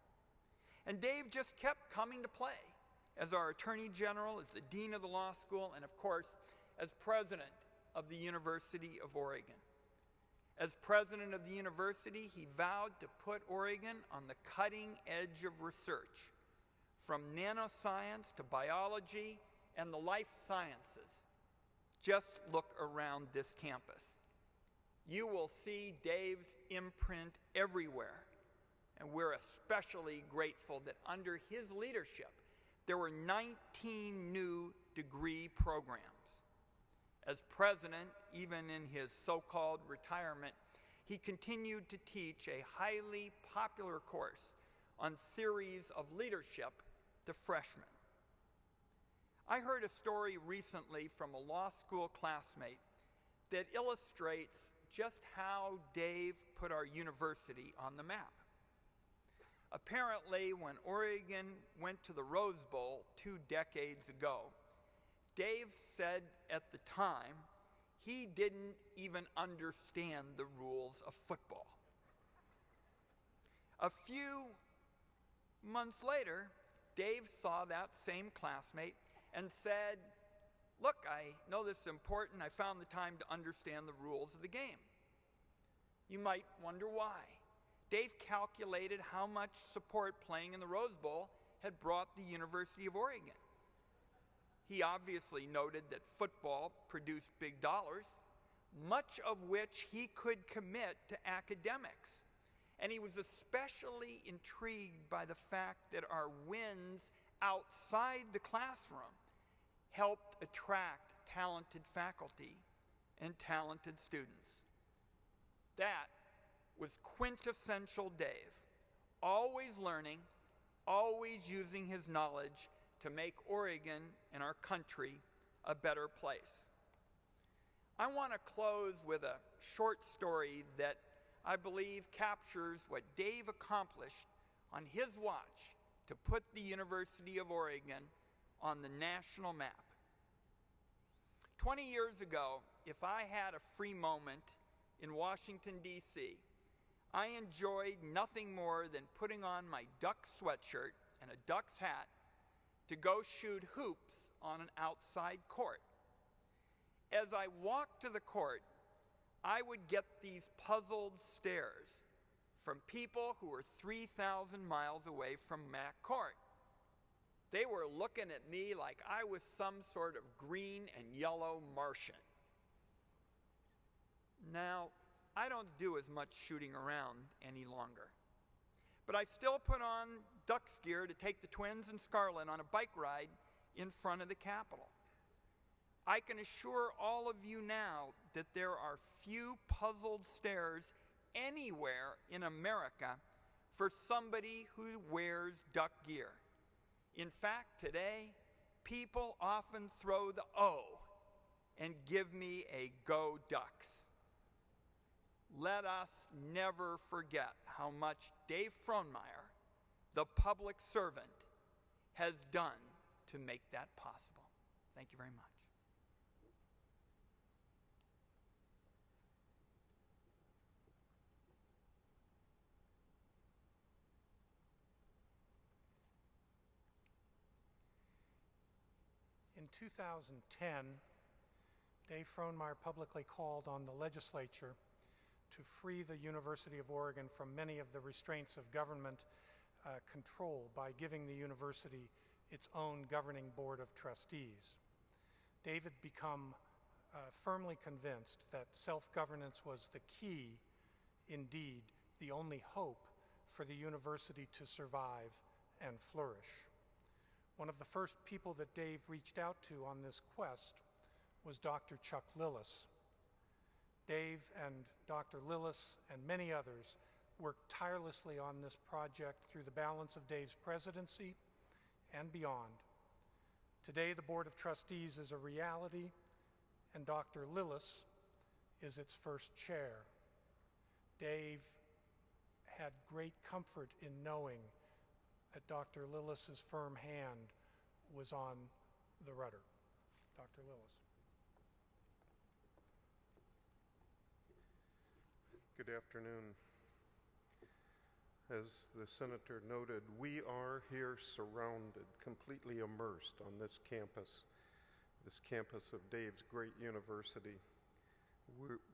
And Dave just kept coming to play as our Attorney General, as the Dean of the Law School, and of course, as President of the University of Oregon. As President of the university, he vowed to put Oregon on the cutting edge of research, from nanoscience to biology and the life sciences. Just look around this campus. You will see Dave's imprint everywhere, and we're especially grateful that under his leadership, there were 19 new degree programs. As president, even in his so-called retirement, he continued to teach a highly popular course on theories of leadership to freshmen. I heard a story recently from a law school classmate that illustrates just how Dave put our university on the map. Apparently, when Oregon went to the Rose Bowl 2 decades ago, Dave said at the time he didn't even understand the rules of football. A few months later, Dave saw that same classmate and said, "Look, I know this is important. I found the time to understand the rules of the game." You might wonder why. Dave calculated how much support playing in the Rose Bowl had brought the University of Oregon. He obviously noted that football produced big dollars, much of which he could commit to academics. And he was especially intrigued by the fact that our wins outside the classroom helped attract talented faculty and talented students. That was quintessential Dave, always learning, always using his knowledge to make Oregon and our country a better place. I want to close with a short story that I believe captures what Dave accomplished on his watch to put the University of Oregon on the national map. 20 years ago, if I had a free moment in Washington, D.C., I enjoyed nothing more than putting on my Ducks sweatshirt and a Ducks hat to go shoot hoops on an outside court. As I walked to the court, I would get these puzzled stares from people who were 3,000 miles away from Mac Court. They were looking at me like I was some sort of green and yellow Martian. Now, I don't do as much shooting around any longer. but I still put on duck's gear to take the twins and Scarlett on a bike ride in front of the Capitol. I can assure all of you now that there are few puzzled stares anywhere in America for somebody who wears duck gear. In fact, today, people often throw the O and give me a go Ducks. Let us never forget how much Dave Frohnmayer, the public servant, has done to make that possible. Thank you very much. In 2010, Dave Frohnmayer publicly called on the legislature to free the University of Oregon from many of the restraints of government control by giving the university its own governing board of trustees. Dave had become firmly convinced that self-governance was the key, indeed, the only hope for the university to survive and flourish. One of the first people that Dave reached out to on this quest was Dr. Chuck Lillis. Dave and Dr. Lillis and many others worked tirelessly on this project through the balance of Dave's presidency and beyond. Today, the Board of Trustees is a reality, and Dr. Lillis is its first chair. Dave had great comfort in knowing that Dr. Lillis's firm hand was on the rudder. Dr. Lillis. Good afternoon. As the senator noted, we are here surrounded, completely immersed on this campus of Dave's great university,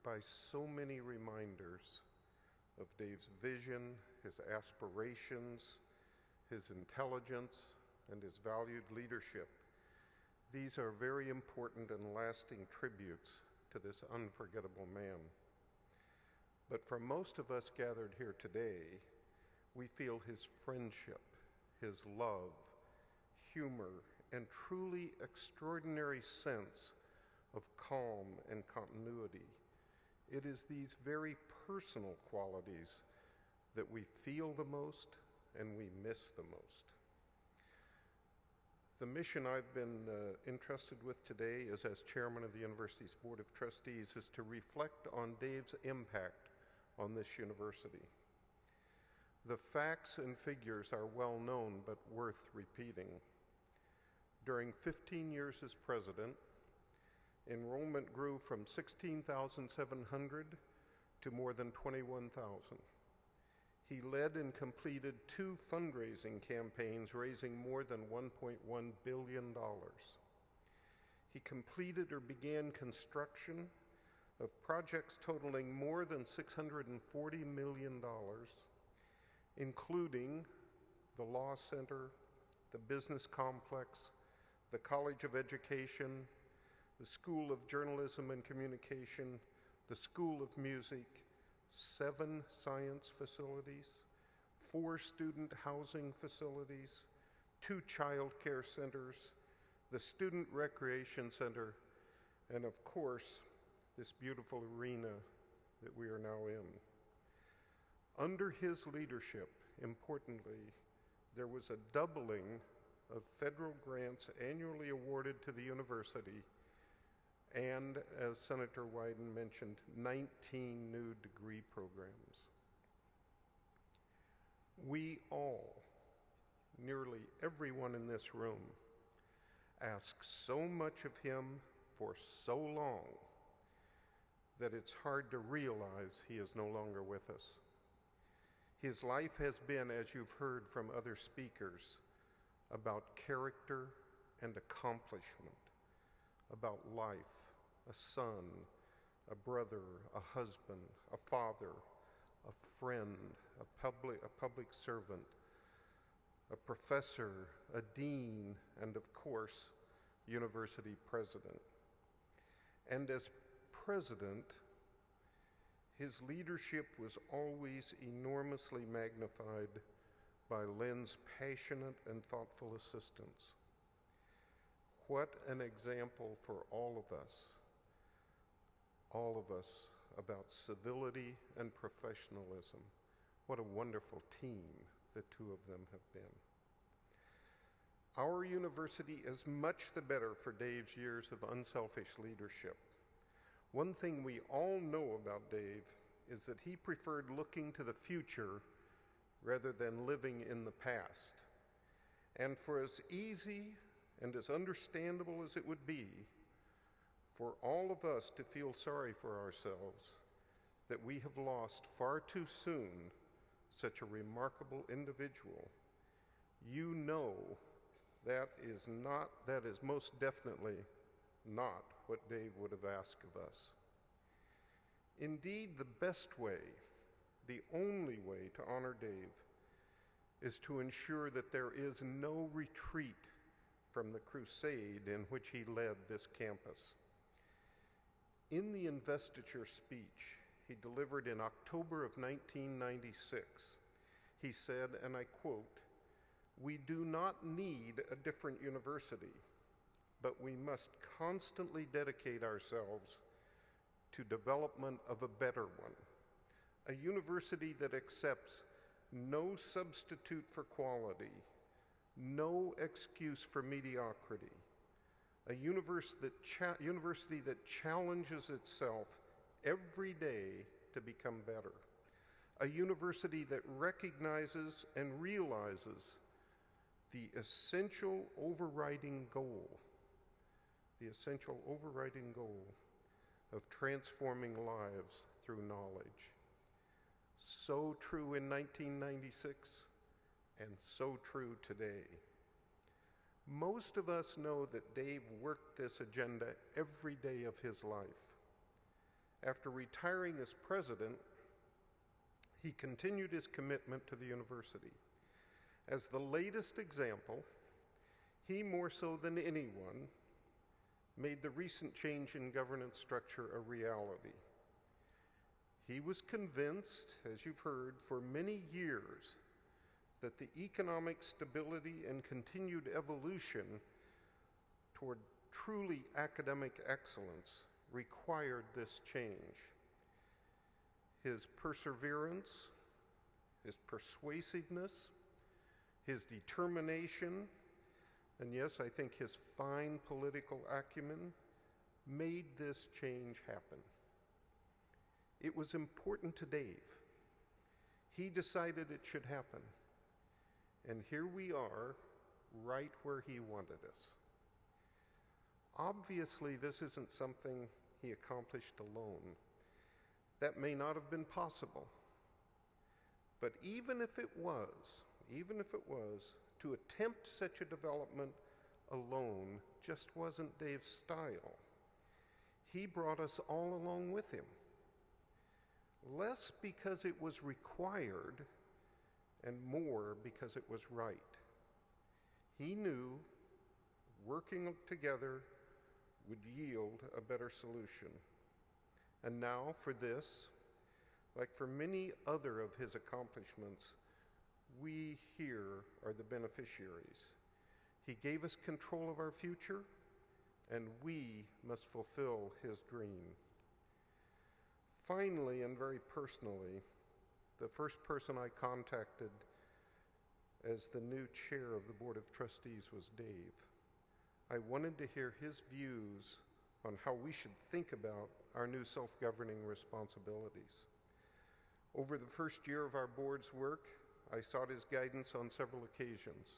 by so many reminders of Dave's vision, his aspirations, his intelligence, and his valued leadership. These are very important and lasting tributes to this unforgettable man. But for most of us gathered here today, we feel his friendship, his love, humor, and truly extraordinary sense of calm and continuity. It is these very personal qualities that we feel the most and we miss the most. The mission I've been entrusted with today as chairman of the university's Board of Trustees is to reflect on Dave's impact on this university. The facts and figures are well known but worth repeating. During 15 years as president, enrollment grew from 16,700 to more than 21,000. He led and completed 2 fundraising campaigns raising more than $1.1 billion. He completed or began construction of projects totaling more than $640 million, including the Law Center, the Business Complex, the College of Education, the School of Journalism and Communication, the School of Music, 7 science facilities, 4 student housing facilities, 2 child care centers, the Student Recreation Center, and of course, this beautiful arena that we are now in. Under his leadership, importantly, there was a doubling of federal grants annually awarded to the university, and, as Senator Wyden mentioned, 19 new degree programs. We all, nearly everyone in this room, ask so much of him for so long that it's hard to realize he is no longer with us. His life has been, as you've heard from other speakers, about character and accomplishment, about life, a son, a brother, a husband, a father, a friend, a public servant, a professor, a dean, and of course, university president. And as president, his leadership was always enormously magnified by Lynn's passionate and thoughtful assistance. What an example for all of us about civility and professionalism. What a wonderful team the two of them have been. Our university is much the better for Dave's years of unselfish leadership. One thing we all know about Dave is that he preferred looking to the future rather than living in the past. And for as easy and as understandable as it would be for all of us to feel sorry for ourselves that we have lost far too soon such a remarkable individual, you know that is most definitely not what Dave would have asked of us. Indeed, the best way, the only way to honor Dave is to ensure that there is no retreat from the crusade in which he led this campus. In the investiture speech he delivered in October of 1996, he said, and I quote, "We do not need a different university, but we must constantly dedicate ourselves to development of a better one, a university that accepts no substitute for quality, no excuse for mediocrity, a university that challenges itself every day to become better, a university that recognizes and realizes the essential overriding goal of transforming lives through knowledge." So true in 1996 and so true today. Most of us know that Dave worked this agenda every day of his life. After retiring as president, he continued his commitment to the university. As the latest example, he, more so than anyone, made the recent change in governance structure a reality. He was convinced, as you've heard, for many years that the economic stability and continued evolution toward truly academic excellence required this change. His perseverance, his persuasiveness, his determination, and yes, I think his fine political acumen made this change happen. It was important to Dave. He decided it should happen. And here we are, right where he wanted us. Obviously, this isn't something he accomplished alone. That may not have been possible. But even if it was, to attempt such a development alone just wasn't Dave's style. He brought us all along with him. Less because it was required and more because it was right. He knew working together would yield a better solution. And now for this, like for many other of his accomplishments, we here are the beneficiaries. He gave us control of our future, and we must fulfill his dream. Finally, and very personally, the first person I contacted as the new chair of the Board of Trustees was Dave. I wanted to hear his views on how we should think about our new self-governing responsibilities. Over the first year of our board's work, I sought his guidance on several occasions.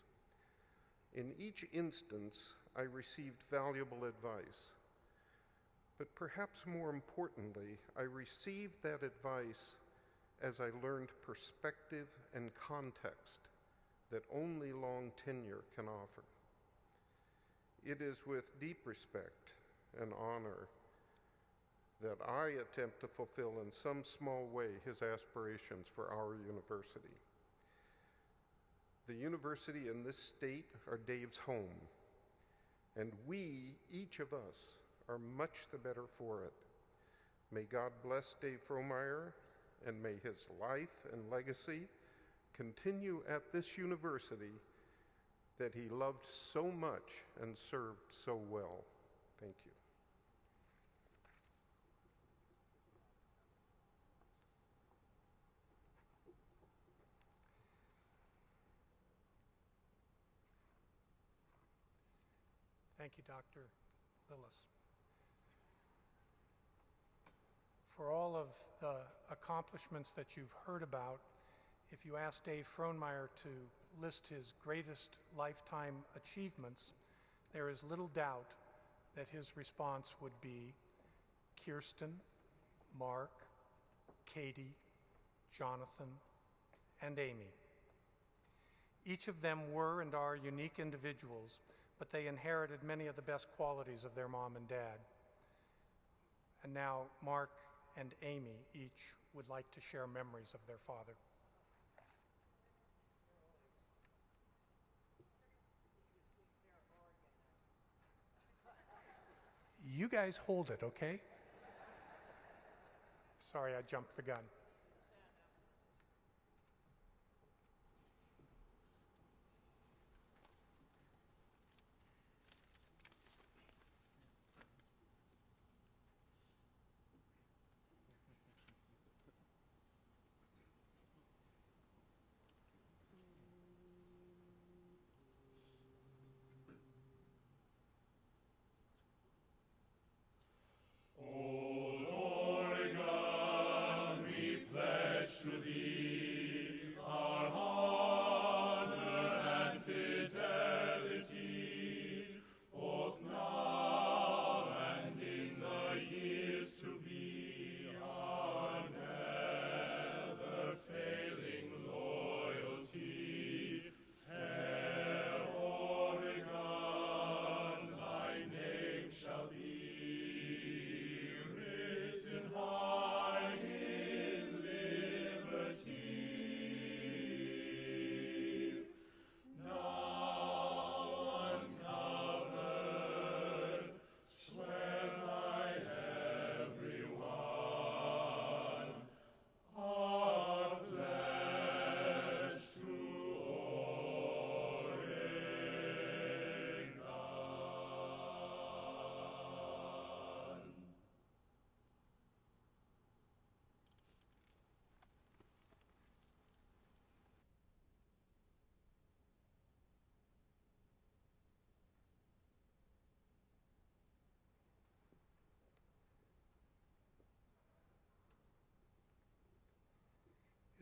In each instance, I received valuable advice. But perhaps more importantly, I received that advice as I learned perspective and context that only long tenure can offer. It is with deep respect and honor that I attempt to fulfill in some small way his aspirations for our university. The university and this state are Dave's home, and we, each of us, are much the better for it. May God bless Dave Frohnmayer, and may his life and legacy continue at this university that he loved so much and served so well. Thank you. Thank you, Dr. Lillis. For all of the accomplishments that you've heard about, if you ask Dave Frohnmayer to list his greatest lifetime achievements, there is little doubt that his response would be Kirsten, Mark, Katie, Jonathan, and Amy. Each of them were and are unique individuals, but they inherited many of the best qualities of their mom and dad. And now Mark and Amy each would like to share memories of their father. You guys hold it, okay? Sorry, I jumped the gun.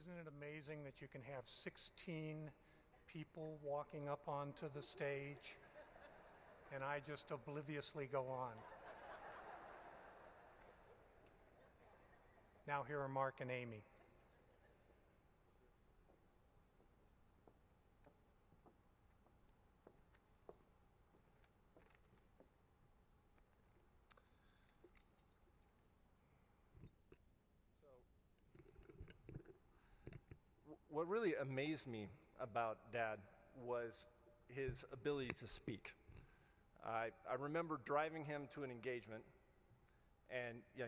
Isn't it amazing that you can have 16 people walking up onto the stage and I just obliviously go on? Now here are Mark and Amy. What really amazed me about Dad was his ability to speak. I remember driving him to an engagement, and he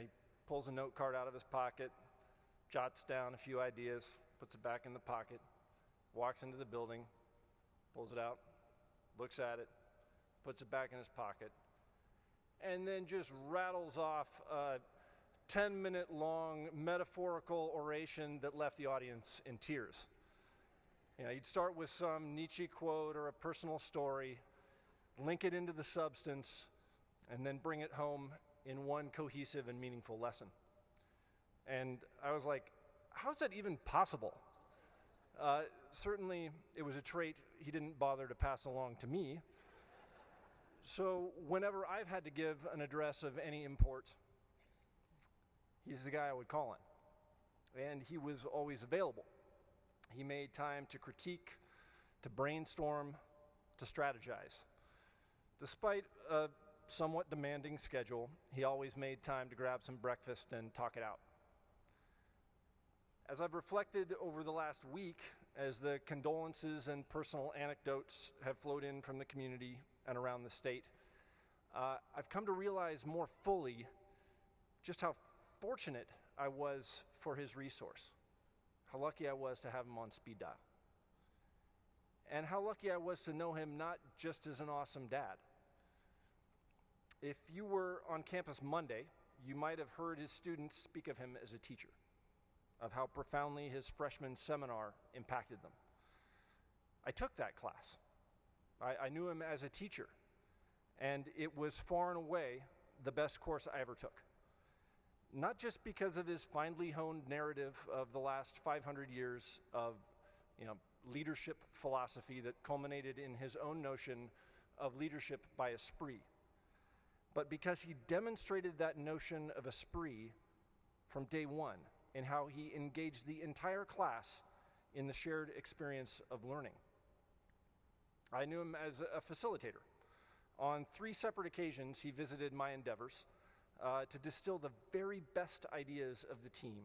pulls a note card out of his pocket, jots down a few ideas, puts it back in the pocket, walks into the building, pulls it out, looks at it, puts it back in his pocket, and then just rattles off a 10-minute long metaphorical oration that left the audience in tears. You'd start with some Nietzsche quote or a personal story, link it into the substance, and then bring it home in one cohesive and meaningful lesson. And I was like, how is that even possible? Certainly, it was a trait he didn't bother to pass along to me. So whenever I've had to give an address of any import, he's the guy I would call on. And he was always available. He made time to critique, to brainstorm, to strategize. Despite a somewhat demanding schedule, he always made time to grab some breakfast and talk it out. As I've reflected over the last week, as the condolences and personal anecdotes have flowed in from the community and around the state, I've come to realize more fully just how fortunate I was for his resource, how lucky I was to have him on speed dial. and how lucky I was to know him not just as an awesome dad. If you were on campus Monday, you might have heard his students speak of him as a teacher, of how profoundly his freshman seminar impacted them. I took that class. I knew him as a teacher, and it was far and away the best course I ever took. Not just because of his finely honed narrative of the last 500 years of leadership philosophy that culminated in his own notion of leadership by esprit, but because he demonstrated that notion of esprit from day one in how he engaged the entire class in the shared experience of learning. I knew him as a facilitator. On 3 separate occasions, he visited my endeavors to distill the very best ideas of the team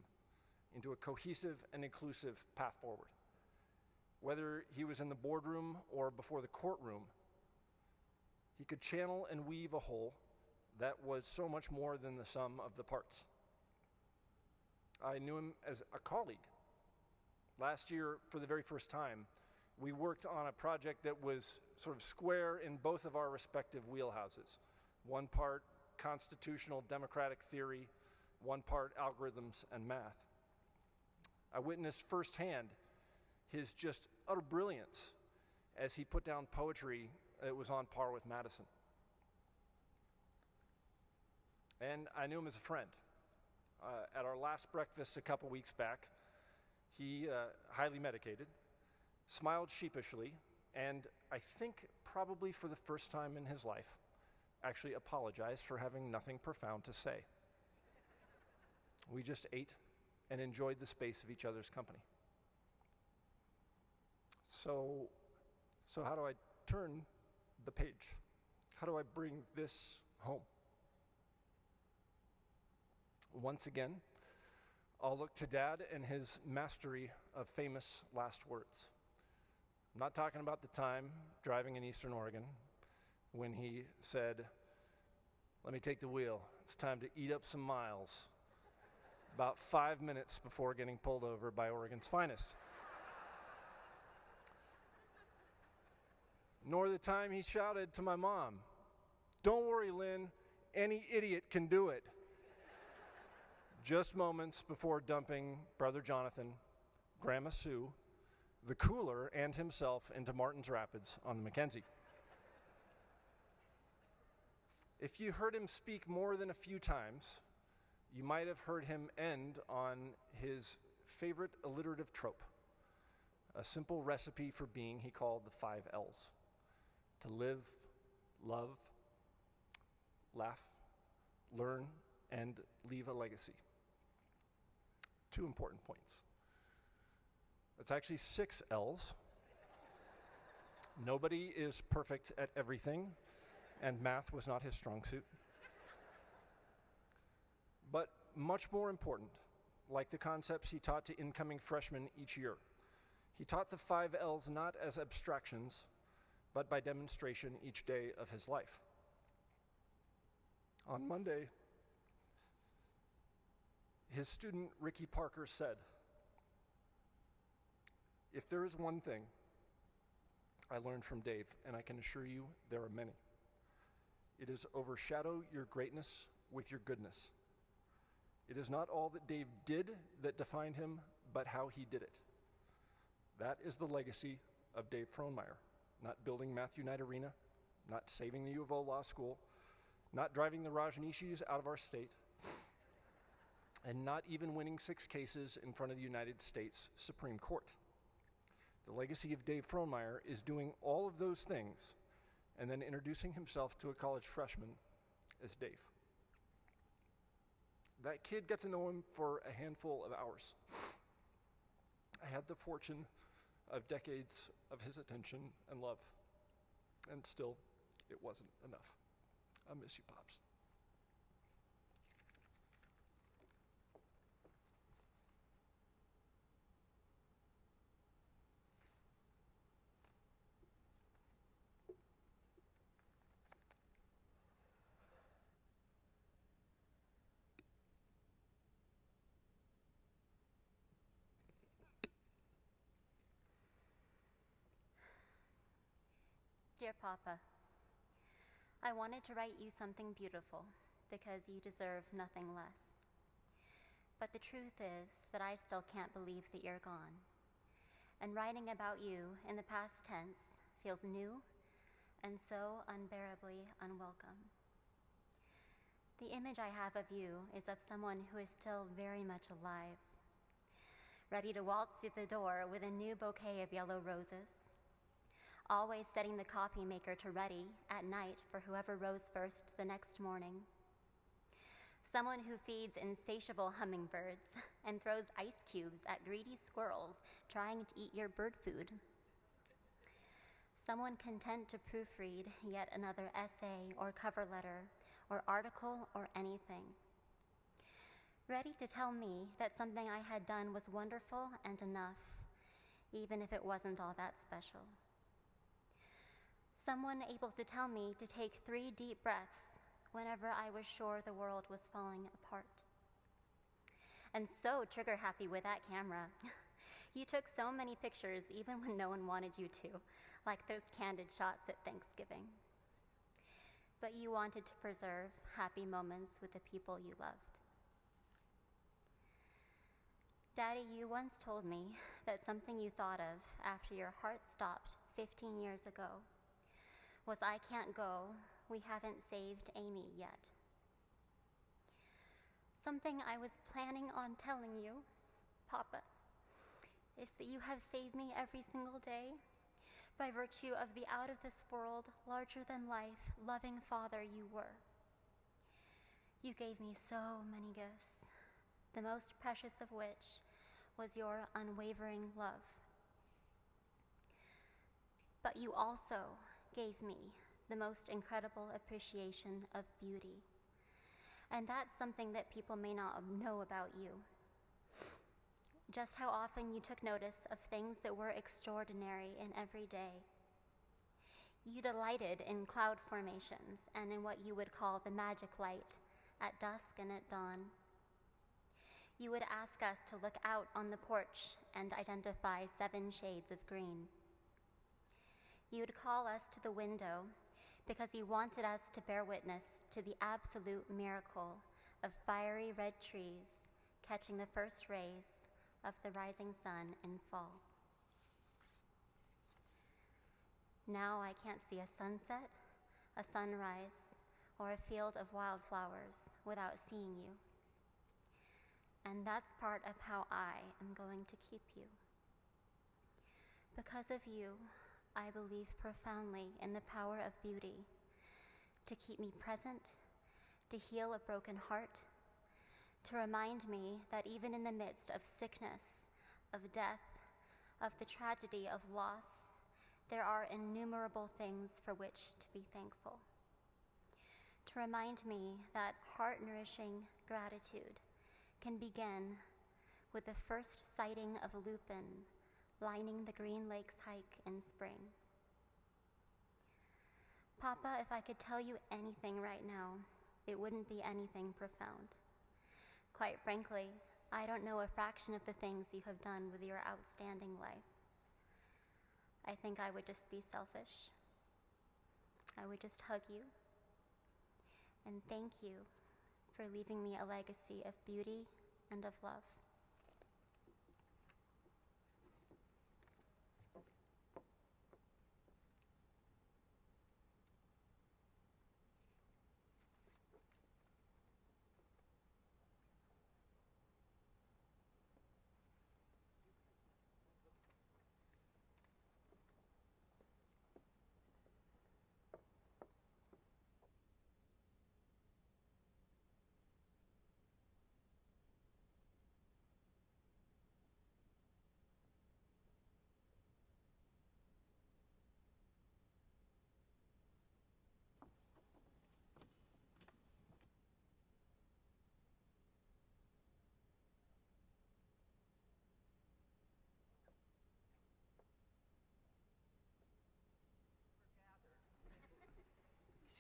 into a cohesive and inclusive path forward. Whether he was in the boardroom or before the courtroom, he could channel and weave a whole that was so much more than the sum of the parts. I knew him as a colleague. Last year, for the very first time, we worked on a project that was sort of square in both of our respective wheelhouses. One part constitutional democratic theory, one part algorithms and math. I witnessed firsthand his just utter brilliance as he put down poetry that was on par with Madison. And I knew him as a friend. At our last breakfast a couple weeks back, he, highly medicated, smiled sheepishly, and I think probably for the first time in his life, actually apologized for having nothing profound to say. We just ate and enjoyed the space of each other's company. So how do I turn the page? How do I bring this home? Once again, I'll look to Dad and his mastery of famous last words. I'm not talking about the time driving in Eastern Oregon when he said, "Let me take the wheel. It's time to eat up some miles," about 5 minutes before getting pulled over by Oregon's finest. Nor the time he shouted to my mom, "Don't worry, Lynn, any idiot can do it," just moments before dumping Brother Jonathan, Grandma Sue, the cooler, and himself into Martin's Rapids on the Mackenzie. If you heard him speak more than a few times, you might have heard him end on his favorite alliterative trope, a simple recipe for being he called the 5 L's: to live, love, laugh, learn, and leave a legacy. 2 important points. It's actually 6 L's. Nobody is perfect at everything, and math was not his strong suit. But much more important, like the concepts he taught to incoming freshmen each year, he taught the 5 L's not as abstractions, but by demonstration each day of his life. On Monday, his student Ricky Parker said, "If there is one thing I learned from Dave, and I can assure you there are many, it is overshadow your greatness with your goodness. It is not all that Dave did that defined him, but how he did it. That is the legacy of Dave Frohnmayer, not building Matthew Knight Arena, not saving the U of O Law School, not driving the Rajneeshis out of our state, and not even winning 6 cases in front of the United States Supreme Court. The legacy of Dave Frohnmayer is doing all of those things and then introducing himself to a college freshman as Dave." That kid got to know him for a handful of hours. I had the fortune of decades of his attention and love, and still, it wasn't enough. I miss you, Pops. Dear Papa, I wanted to write you something beautiful because you deserve nothing less. But the truth is that I still can't believe that you're gone. And writing about you in the past tense feels new and so unbearably unwelcome. The image I have of you is of someone who is still very much alive, ready to waltz through the door with a new bouquet of yellow roses, always setting the coffee maker to ready at night for whoever rose first the next morning. Someone who feeds insatiable hummingbirds and throws ice cubes at greedy squirrels trying to eat your bird food. Someone content to proofread yet another essay or cover letter or article or anything. Ready to tell me that something I had done was wonderful and enough, even if it wasn't all that special. Someone able to tell me to take 3 deep breaths whenever I was sure the world was falling apart. And so trigger happy with that camera. You took so many pictures even when no one wanted you to, like those candid shots at Thanksgiving. But you wanted to preserve happy moments with the people you loved. Daddy, you once told me that something you thought of after your heart stopped 15 years ago was, I can't go, we haven't saved Amy yet. Something I was planning on telling you, Papa, is that you have saved me every single day by virtue of the out-of-this-world, larger-than-life, loving father you were. You gave me so many gifts, the most precious of which was your unwavering love. But you also gave me the most incredible appreciation of beauty. And that's something that people may not know about you. Just how often you took notice of things that were extraordinary in every day. You delighted in cloud formations and in what you would call the magic light at dusk and at dawn. You would ask us to look out on the porch and identify 7 shades of green. You would call us to the window because you wanted us to bear witness to the absolute miracle of fiery red trees catching the first rays of the rising sun in fall. Now I can't see a sunset, a sunrise, or a field of wildflowers without seeing you. And that's part of how I am going to keep you. Because of you, I believe profoundly in the power of beauty to keep me present, to heal a broken heart, to remind me that even in the midst of sickness, of death, of the tragedy of loss, there are innumerable things for which to be thankful. To remind me that heart-nourishing gratitude can begin with the first sighting of a lupin lining the Green Lakes hike in spring. Papa, if I could tell you anything right now, it wouldn't be anything profound. Quite frankly, I don't know a fraction of the things you have done with your outstanding life. I think I would just be selfish. I would just hug you and thank you for leaving me a legacy of beauty and of love.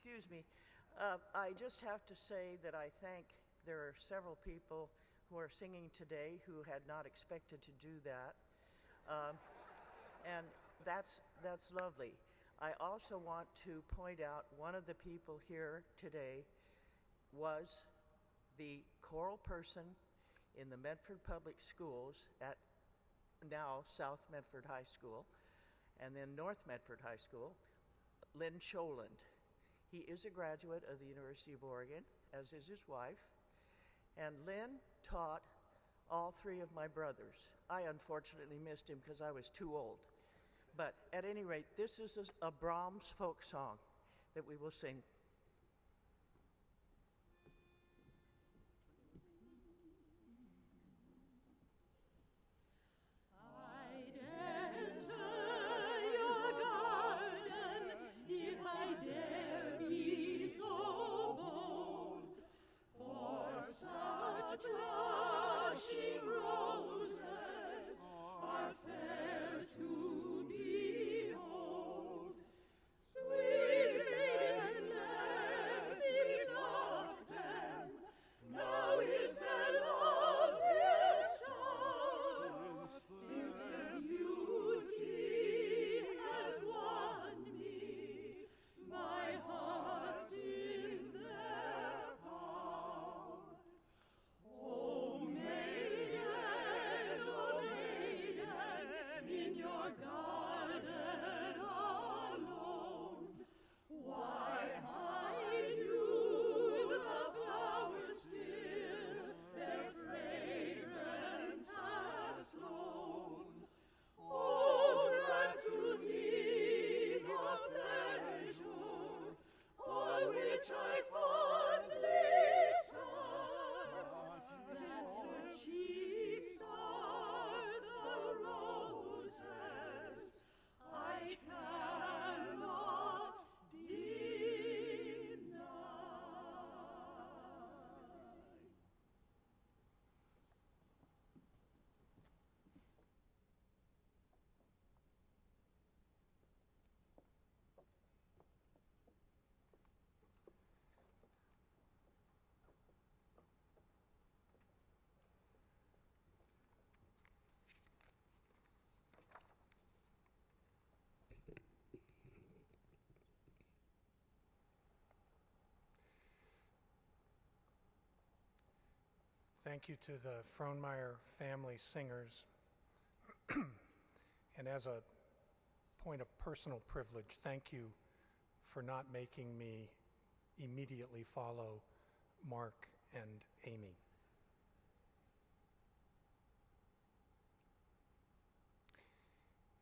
Excuse me. I just have to say that I think there are several people who are singing today who had not expected to do that. And that's lovely. I also want to point out one of the people here today was the choral person in the Medford Public Schools at now South Medford High School and then North Medford High School, Lynn Choland. He is a graduate of the University of Oregon, as is his wife, and Lynn taught all three of my brothers. I unfortunately missed him because I was too old. But at any rate, this is a Brahms folk song that we will sing. Thank you to the Frohnmayer family singers. And as a point of personal privilege, thank you for not making me immediately follow Mark and Amy.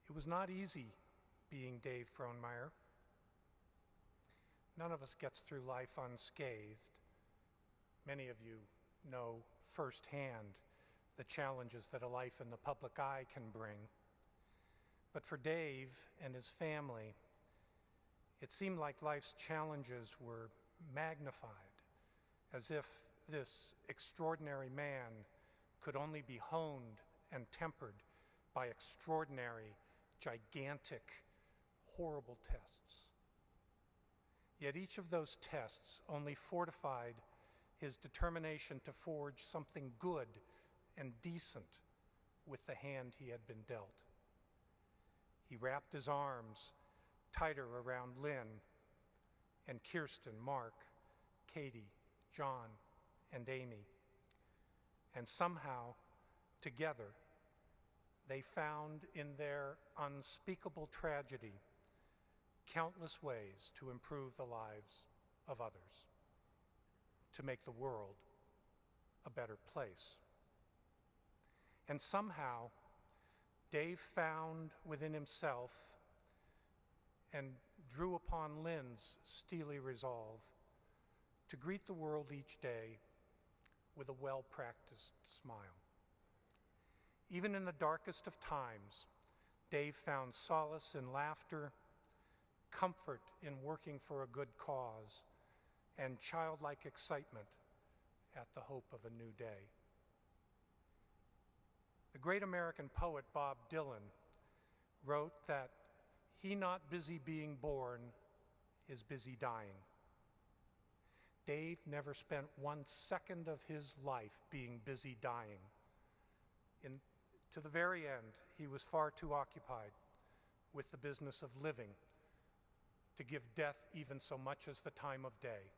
It was not easy being Dave Frohnmayer. None of us gets through life unscathed. Many of you know firsthand the challenges that a life in the public eye can bring. But for Dave and his family, it seemed like life's challenges were magnified, as if this extraordinary man could only be honed and tempered by extraordinary, gigantic, horrible tests. Yet each of those tests only fortified his determination to forge something good and decent with the hand he had been dealt. He wrapped his arms tighter around Lynn and Kirsten, Mark, Katie, John, and Amy. And somehow, together, they found in their unspeakable tragedy countless ways to improve the lives of others, to make the world a better place. And somehow, Dave found within himself and drew upon Lynn's steely resolve to greet the world each day with a well-practiced smile. Even in the darkest of times, Dave found solace in laughter, comfort in working for a good cause, and childlike excitement at the hope of a new day. The great American poet Bob Dylan wrote that he not busy being born is busy dying. Dave never spent 1 second of his life being busy dying. To the very end, he was far too occupied with the business of living to give death even so much as the time of day.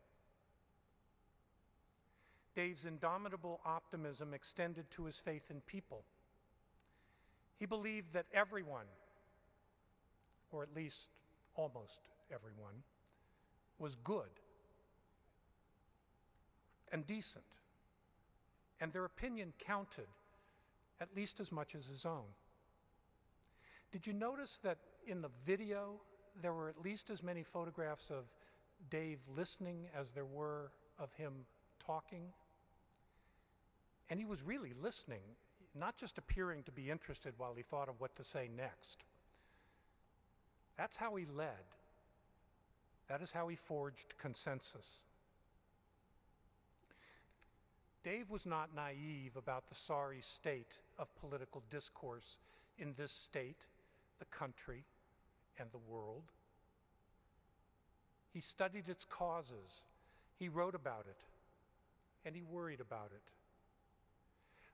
Dave's indomitable optimism extended to his faith in people. He believed that everyone, or at least almost everyone, was good and decent, and their opinion counted at least as much as his own. Did you notice that in the video there were at least as many photographs of Dave listening as there were of him talking? And he was really listening, not just appearing to be interested while he thought of what to say next. That's how he led. That is how he forged consensus. Dave was not naive about the sorry state of political discourse in this state, the country, and the world. He studied its causes, he wrote about it, and he worried about it.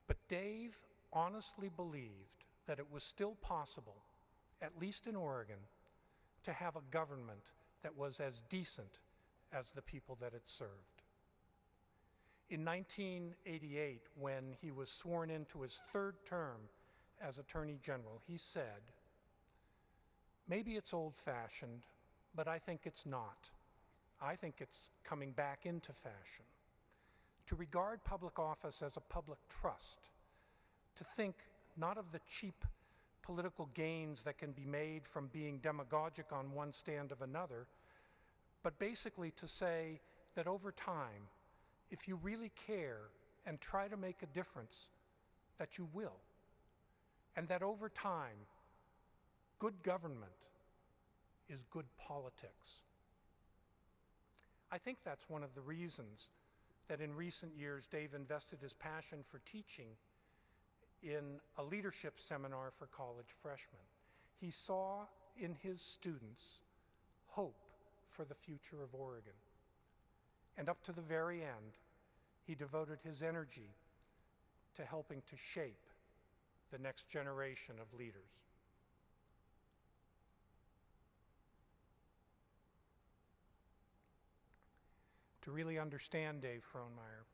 But Dave honestly believed that it was still possible, at least in Oregon, to have a government that was as decent as the people that it served. In 1988, when he was sworn into his third term as Attorney General, he said, "Maybe it's old-fashioned, but I think it's not. I think it's coming back into fashion. To regard public office as a public trust, to think not of the cheap political gains that can be made from being demagogic on one stand of another, but basically to say that over time, if you really care and try to make a difference, that you will. And that over time, good government is good politics." I think that's one of the reasons that in recent years Dave invested his passion for teaching in a leadership seminar for college freshmen. He saw in his students hope for the future of Oregon. And up to the very end, he devoted his energy to helping to shape the next generation of leaders. To really understand Dave Frohnmayer,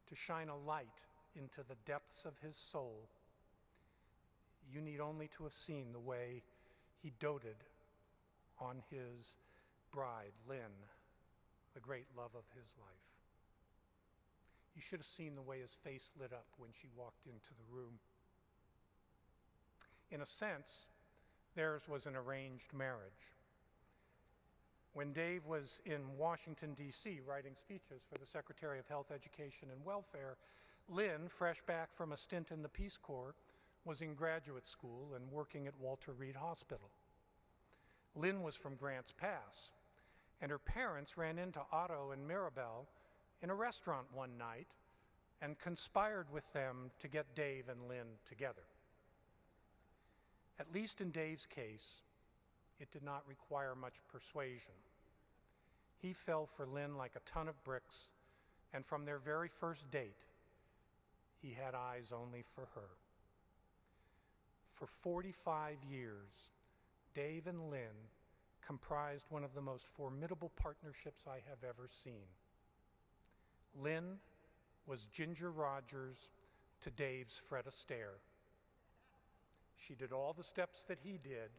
to shine a light into the depths of his soul, you need only to have seen the way he doted on his bride, Lynn, the great love of his life. You should have seen the way his face lit up when she walked into the room. In a sense, theirs was an arranged marriage. When Dave was in Washington, D.C., writing speeches for the Secretary of Health, Education, and Welfare, Lynn, fresh back from a stint in the Peace Corps, was in graduate school and working at Walter Reed Hospital. Lynn was from Grants Pass, and her parents ran into Otto and Maribel in a restaurant one night and conspired with them to get Dave and Lynn together. At least in Dave's case, it did not require much persuasion. He fell for Lynn like a ton of bricks, and from their very first date, he had eyes only for her. For 45 years, Dave and Lynn comprised one of the most formidable partnerships I have ever seen. Lynn was Ginger Rogers to Dave's Fred Astaire. She did all the steps that he did,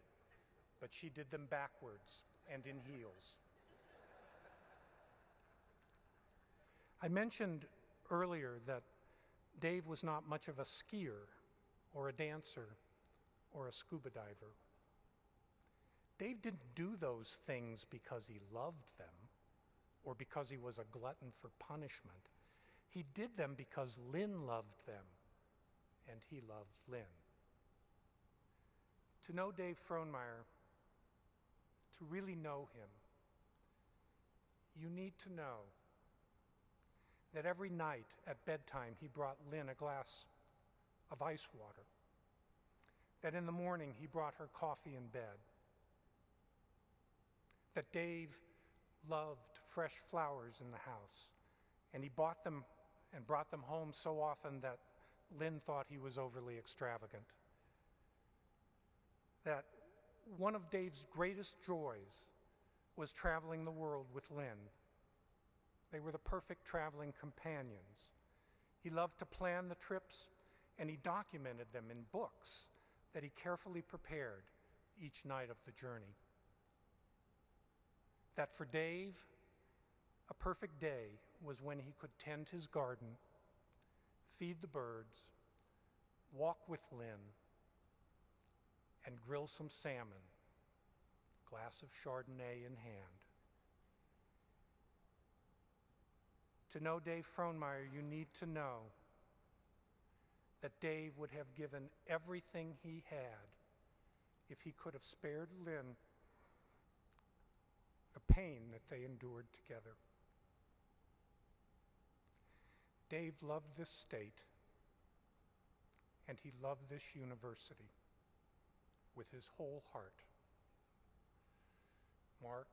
but she did them backwards and in heels. I mentioned earlier that Dave was not much of a skier or a dancer or a scuba diver. Dave didn't do those things because he loved them or because he was a glutton for punishment. He did them because Lynn loved them and he loved Lynn. To know Dave Frohnmayer, to really know him, you need to know that every night at bedtime he brought Lynn a glass of ice water, that in the morning he brought her coffee in bed, that Dave loved fresh flowers in the house, and he bought them and brought them home so often that Lynn thought he was overly extravagant. That one of Dave's greatest joys was traveling the world with Lynn. They were the perfect traveling companions. He loved to plan the trips, and he documented them in books that he carefully prepared each night of the journey. That for Dave, a perfect day was when he could tend his garden, feed the birds, walk with Lynn, and grill some salmon, glass of Chardonnay in hand. To know Dave Frohnmayer, you need to know that Dave would have given everything he had if he could have spared Lynn the pain that they endured together. Dave loved this state, and he loved this university with his whole heart. Mark,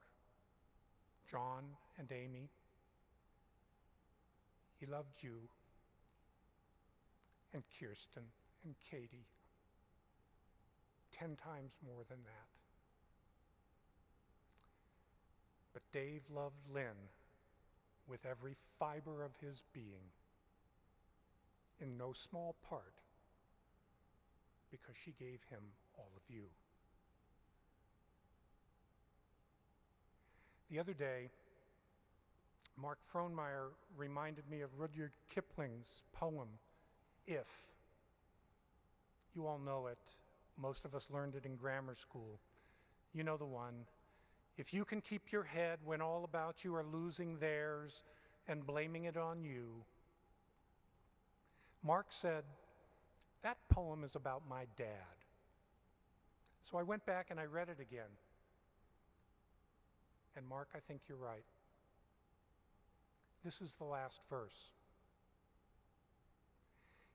John, and Amy, he loved you, and Kirsten, and Katie, 10 times more than that. But Dave loved Lynn with every fiber of his being, in no small part because she gave him all of you. The other day, Mark Frohnmayer reminded me of Rudyard Kipling's poem, If. You all know it. Most of us learned it in grammar school. You know the one. If you can keep your head when all about you are losing theirs and blaming it on you. Mark said, that poem is about my dad. So I went back and I read it again. And Mark, I think you're right. This is the last verse.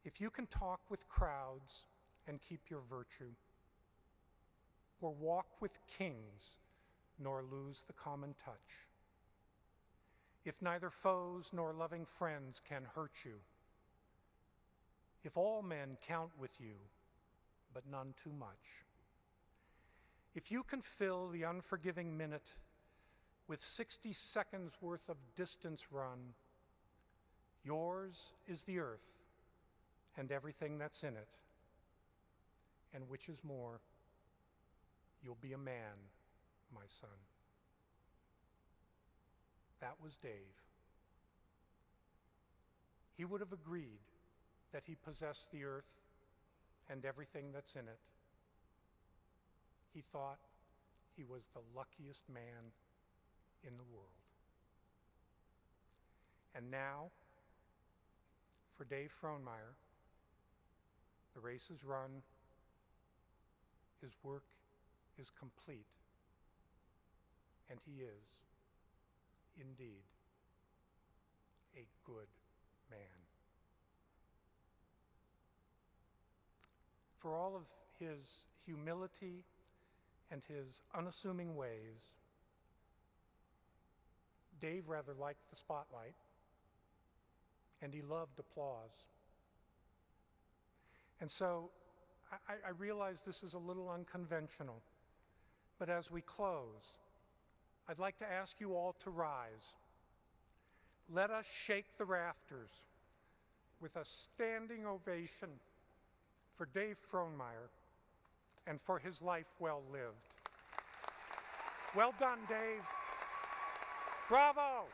If you can talk with crowds and keep your virtue, or walk with kings nor lose the common touch, if neither foes nor loving friends can hurt you, if all men count with you, but none too much, if you can fill the unforgiving minute with 60 seconds worth of distance run, yours is the earth and everything that's in it, and which is more, you'll be a man, my son. That was Dave. He would have agreed that he possessed the earth and everything that's in it. He thought he was the luckiest man in the world. And now, for Dave Frohnmayer, the race is run, his work is complete, and he is, indeed, a good man. For all of his humility and his unassuming ways, Dave rather liked the spotlight, and he loved applause. And so I realize this is a little unconventional, but as we close, I'd like to ask you all to rise. Let us shake the rafters with a standing ovation for Dave Frohnmayer and for his life well lived. Well done, Dave. Bravo!